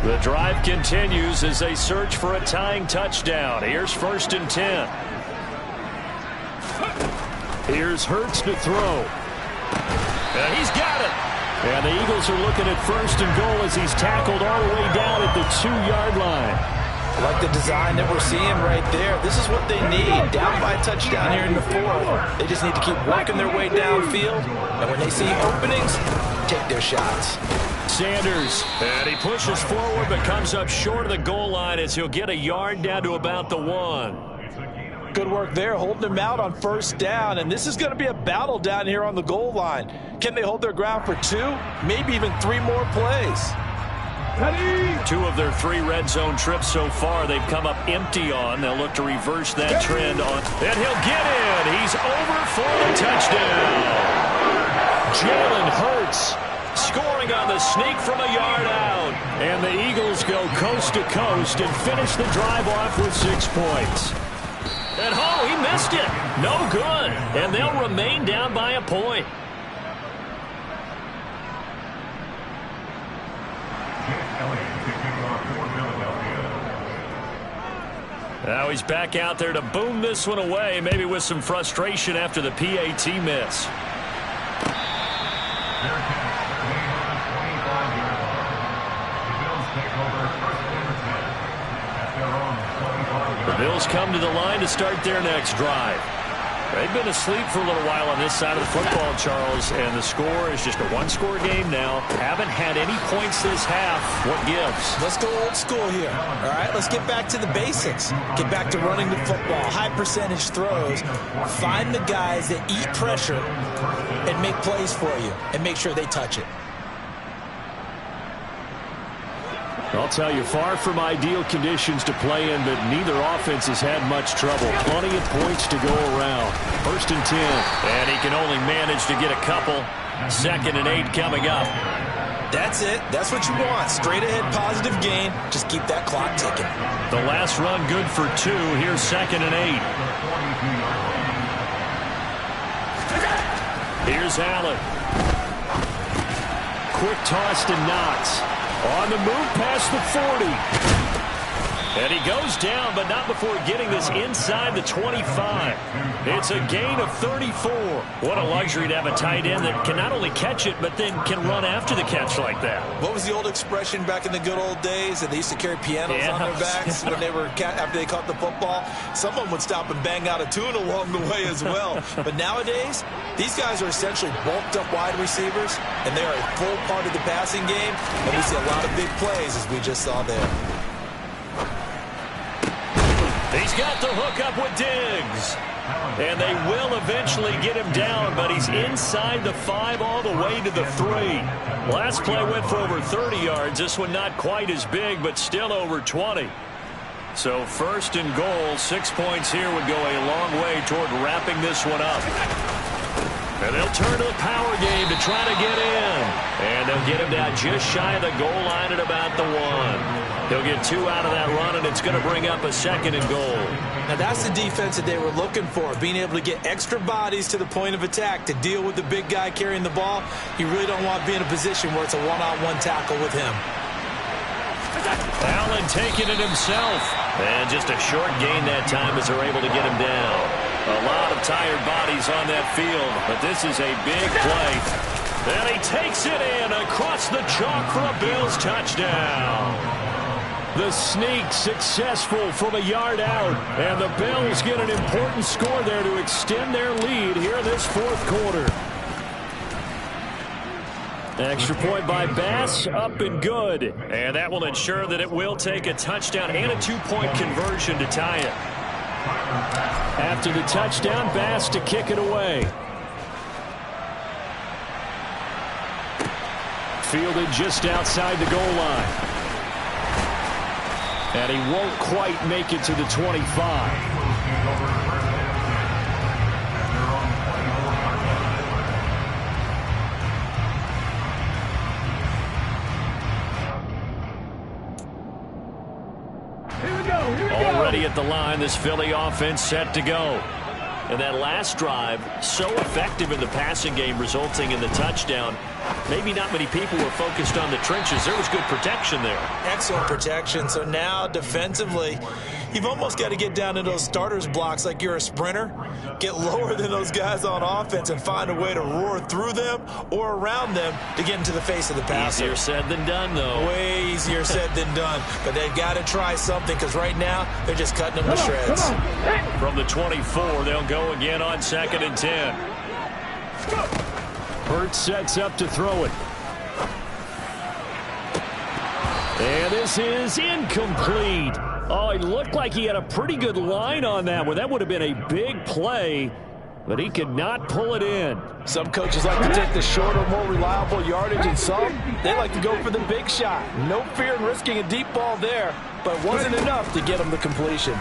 [SPEAKER 2] The drive continues as they search for a tying touchdown. Here's 1st and 10. Here's Hurts to throw. And he's got it. And the Eagles are looking at 1st and goal as he's tackled all the way down at the 2-yard line.
[SPEAKER 1] I like the design that we're seeing right there. This is what they need. Down by a touchdown here in the 4th. They just need to keep working their way downfield. And when they see openings, take their shots.
[SPEAKER 2] Sanders, and he pushes forward but comes up short of the goal line as he'll get a yard down to about the 1.
[SPEAKER 1] Good work there, holding them out on 1st down, and this is going to be a battle down here on the goal line. Can they hold their ground for 2, maybe even 3 more plays?
[SPEAKER 2] 2 of their 3 red zone trips so far they've come up empty on. They'll look to reverse that trend on, and he'll get in. He's over for the touchdown. Jalen Hurts scoring on the sneak from a yard out. And the Eagles go coast to coast and finish the drive off with 6 points. And oh, he missed it. No good. And they'll remain down by a point. Now he's back out there to boom this one away, maybe with some frustration after the PAT miss. The Bills come to the line to start their next drive. They've been asleep for a little while on this side of the football, Charles, and the score is just a 1-score game now. Haven't had any points this half. What gives?
[SPEAKER 1] Let's go old school here. All right, let's get back to the basics. Get back to running the football, high percentage throws. Find the guys that eat pressure and make plays for you and make sure they touch it.
[SPEAKER 2] I'll tell you, far from ideal conditions to play in, but neither offense has had much trouble. Plenty of points to go around. 1st and 10. And he can only manage to get a couple. 2nd and 8 coming up.
[SPEAKER 1] That's it. That's what you want. Straight ahead positive gain. Just keep that clock ticking.
[SPEAKER 2] The last run good for 2. Here's 2nd and 8. Here's Allen. Quick toss to Knox. On the move past the 40. And he goes down, but not before getting this inside the 25. It's a gain of 34. What a luxury to have a tight end that can not only catch it, but then can run after the catch like that.
[SPEAKER 1] What was the old expression back in the good old days? That they used to carry pianos on their backs when they were after they caught the football. Someone would stop and bang out a tune along the way as well. But nowadays, these guys are essentially bulked up wide receivers, and they are a full part of the passing game. And we see a lot of big plays, as we just saw there.
[SPEAKER 2] He's got the hook up with Diggs. And they will eventually get him down, but he's inside the 5 all the way to the 3. Last play went for over 30 yards. This one not quite as big, but still over 20. So 1st and goal, 6 points here would go a long way toward wrapping this one up. And they'll turn to the power game to try to get in. And they'll get him down just shy of the goal line at about the 1. He'll get 2 out of that run, and it's going to bring up a 2nd and goal.
[SPEAKER 1] Now that's the defense that they were looking for, being able to get extra bodies to the point of attack to deal with the big guy carrying the ball. You really don't want to be in a position where it's a one-on-one tackle with him.
[SPEAKER 2] Allen taking it himself. And just a short gain that time as they're able to get him down. A lot of tired bodies on that field, but this is a big play. And he takes it in across the chalk for a Bills touchdown. The sneak successful from a yard out. And the Bills get an important score there to extend their lead here in this 4th quarter. Extra point by Bass, up and good. And that will ensure that it will take a touchdown and a 2-point conversion to tie it. After the touchdown, Bass to kick it away. Fielded just outside the goal line. And he won't quite make it to the 25. at the line. This Philly offense set to go. And that last drive, so effective in the passing game, resulting in the touchdown. Maybe not many people were focused on the trenches. There was good protection there.
[SPEAKER 1] Excellent protection. So now defensively, you've almost got to get down to those starters blocks like you're a sprinter. Get lower than those guys on offense and find a way to roar through them or around them to get into the face of the passer.
[SPEAKER 2] Easier said than done, though.
[SPEAKER 1] Way easier said than done. But they've got to try something because right now they're just cutting them to shreds.
[SPEAKER 2] From the 24, they'll go again on 2nd and 10. Hurts sets up to throw it. And this is incomplete. Oh, it looked like he had a pretty good line on that one. That would have been a big play, but he could not pull it in.
[SPEAKER 1] Some coaches like to take the shorter, more reliable yardage, and some, they like to go for the big shot. No fear in risking a deep ball there, but it wasn't enough to get him the completion.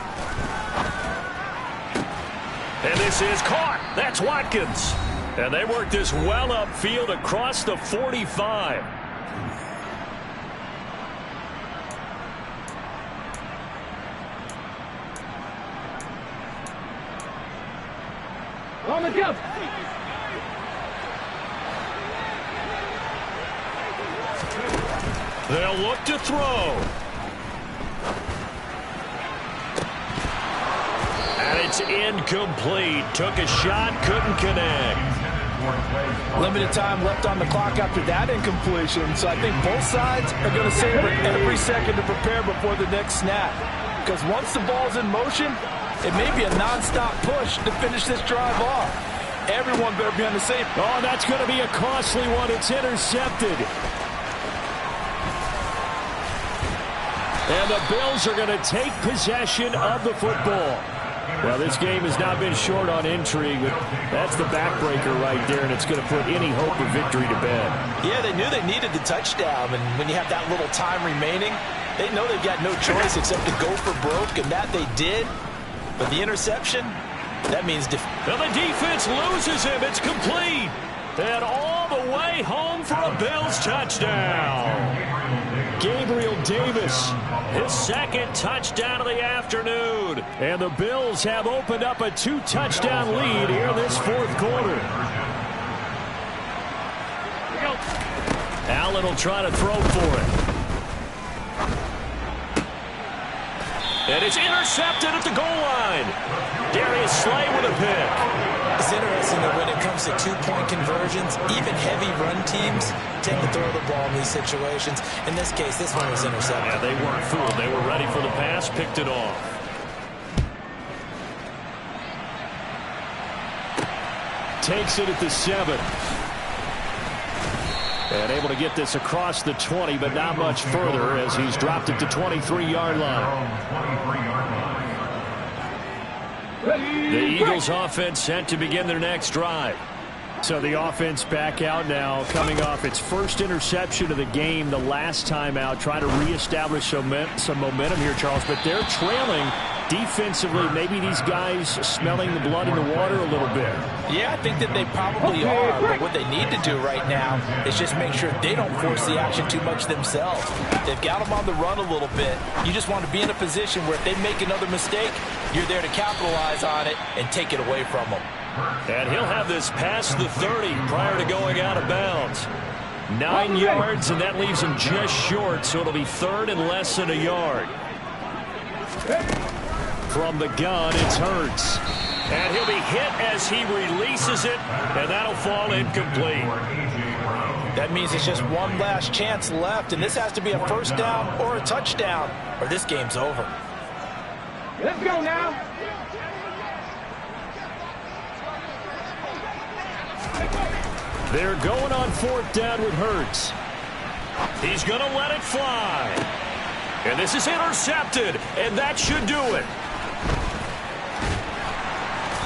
[SPEAKER 2] And this is caught. That's Watkins. And they work this well upfield across the 45.
[SPEAKER 7] On the jump.
[SPEAKER 2] They'll look to throw. And it's incomplete. Took a shot, couldn't connect.
[SPEAKER 1] Limited time left on the clock after that incompletion, so I think both sides are going to savor every second to prepare before the next snap. Because once the ball's in motion, it may be a non-stop push to finish this drive off. Everyone better be on the same.
[SPEAKER 2] Oh, that's going to be a costly one. It's intercepted. And the Bills are going to take possession of the football. Well, this game has not been short on intrigue, but that's the backbreaker right there, and it's going to put any hope of victory to bed.
[SPEAKER 1] Yeah, they knew they needed the touchdown, and when you have that little time remaining, they know they've got no choice except to go for broke, and that they did. But the interception, that means
[SPEAKER 2] well, the defense loses him. It's complete. And all the way home for a Bills touchdown. Gabriel Davis, his second touchdown of the afternoon. And the Bills have opened up a 2-touchdown lead here in this fourth quarter. Allen will try to throw for it. And it's intercepted at the goal line. Darius Slay with a pick.
[SPEAKER 1] It's interesting that when it comes to two-point conversions, even heavy run teams tend to throw the ball in these situations. In this case, this one was intercepted.
[SPEAKER 2] Yeah, they weren't fooled. They were ready for the pass, picked it off. Takes it at the 7. And able to get this across the 20, but not much further as he's dropped it to 23-yard line. The Eagles offense set to begin their next drive. So the offense back out now, coming off its first interception of the game the last time out, trying to reestablish some momentum here, Charles. But they're trailing defensively. Maybe these guys smelling the blood in the water a little bit.
[SPEAKER 1] Yeah, I think that they probably are. But what they need to do right now is just make sure they don't force the action too much themselves. They've got them on the run a little bit. You just want to be in a position where if they make another mistake, you're there to capitalize on it and take it away from them.
[SPEAKER 2] And he'll have this past the 30 prior to going out of bounds. 9 yards, and that leaves him just short, so it'll be third and less than a yard. From the gun, it's Hurts. And he'll be hit as he releases it, and that'll fall incomplete.
[SPEAKER 1] That means it's just one last chance left, and this has to be a first down or a touchdown, or this game's over.
[SPEAKER 7] Let's go now.
[SPEAKER 2] They're going on fourth down with Hurts. He's going to let it fly. And this is intercepted, and that should do it.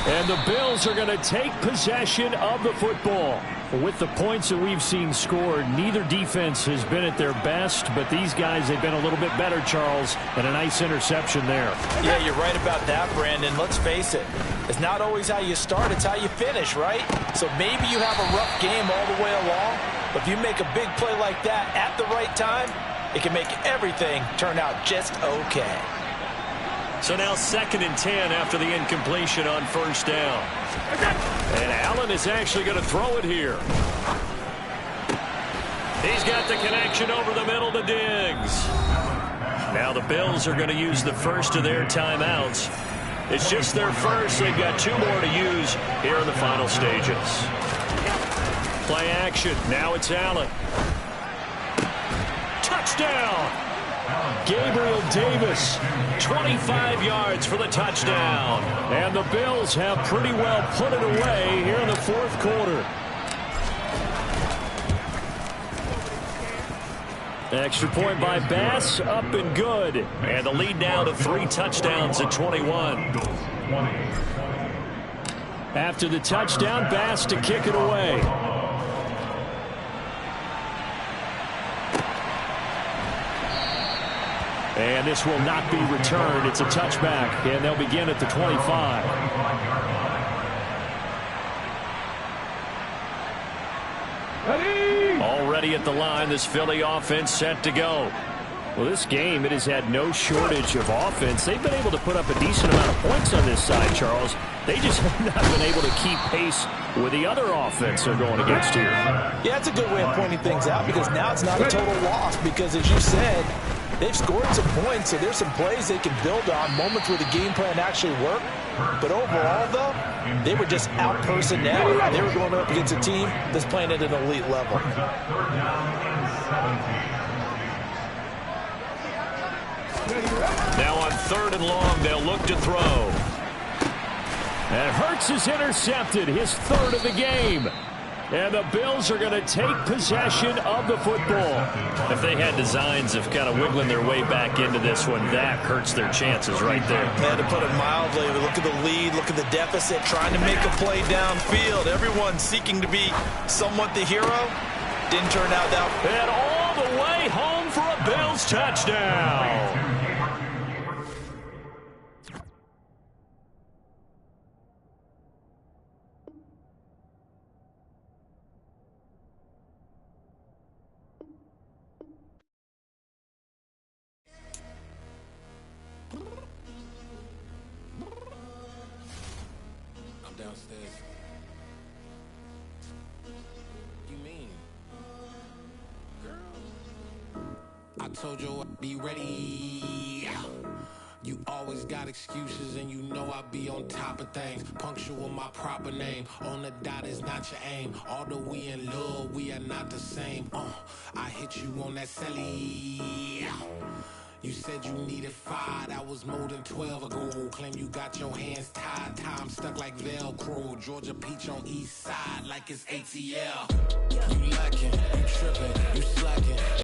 [SPEAKER 2] And the Bills are going to take possession of the football. With the points that we've seen scored, neither defense has been at their best, but these guys have been a little bit better, Charles, and a nice interception there.
[SPEAKER 1] Yeah, you're right about that, Brandon. Let's face it. It's not always how you start, it's how you finish, right? So maybe you have a rough game all the way along, but if you make a big play like that at the right time, it can make everything turn out just okay.
[SPEAKER 2] So now 2nd and 10 after the incompletion on first down. And Allen is actually going to throw it here. He's got the connection over the middle to Diggs. Now the Bills are going to use the first of their timeouts. It's just their first. They've got 2 more to use here in the final stages. Play action. Now it's Allen. Touchdown! Gabriel Davis, 25 yards for the touchdown. And the Bills have pretty well put it away here in the 4th quarter. Extra point by Bass, up and good. And the lead now to 3 touchdowns at 21. After the touchdown, Bass to kick it away. And this will not be returned. It's a touchback, and they'll begin at the 25. Already at the line, this Philly offense set to go. Well, this game, it has had no shortage of offense. They've been able to put up a decent amount of points on this side, Charles. They just have not been able to keep pace with the other offense they're going against here.
[SPEAKER 1] Yeah, it's a good way of pointing things out because now it's not a total loss because, as you said, they've scored some points, so there's some plays they can build on, moments where the game plan actually worked. But overall, though, they were just out-personnel. They were going up against a team that's playing at an elite level.
[SPEAKER 2] Now on 3rd and long, they'll look to throw. And Hurts is intercepted, his 3rd of the game. And the Bills are going to take possession of the football. If they had designs of kind of wiggling their way back into this one, that hurts their chances right there.
[SPEAKER 1] Yeah, to put it mildly, look at the lead, look at the deficit, trying to make a play downfield. Everyone seeking to be somewhat the hero. Didn't turn out that way.
[SPEAKER 2] And all the way home for a Bills touchdown.
[SPEAKER 5] Downstairs. You mean? Girl, I told you I'd be ready. You always got excuses and you know I be on top of things. Punctual my proper name. On the dot is not your aim. Although we in love, we are not the same. I hit you on that celly. You said you needed 5, that was more than 12 ago. Claim you got your hands tied, time stuck like Velcro. Georgia Peach on east side like it's ATL. You lacking, you tripping, you slacking.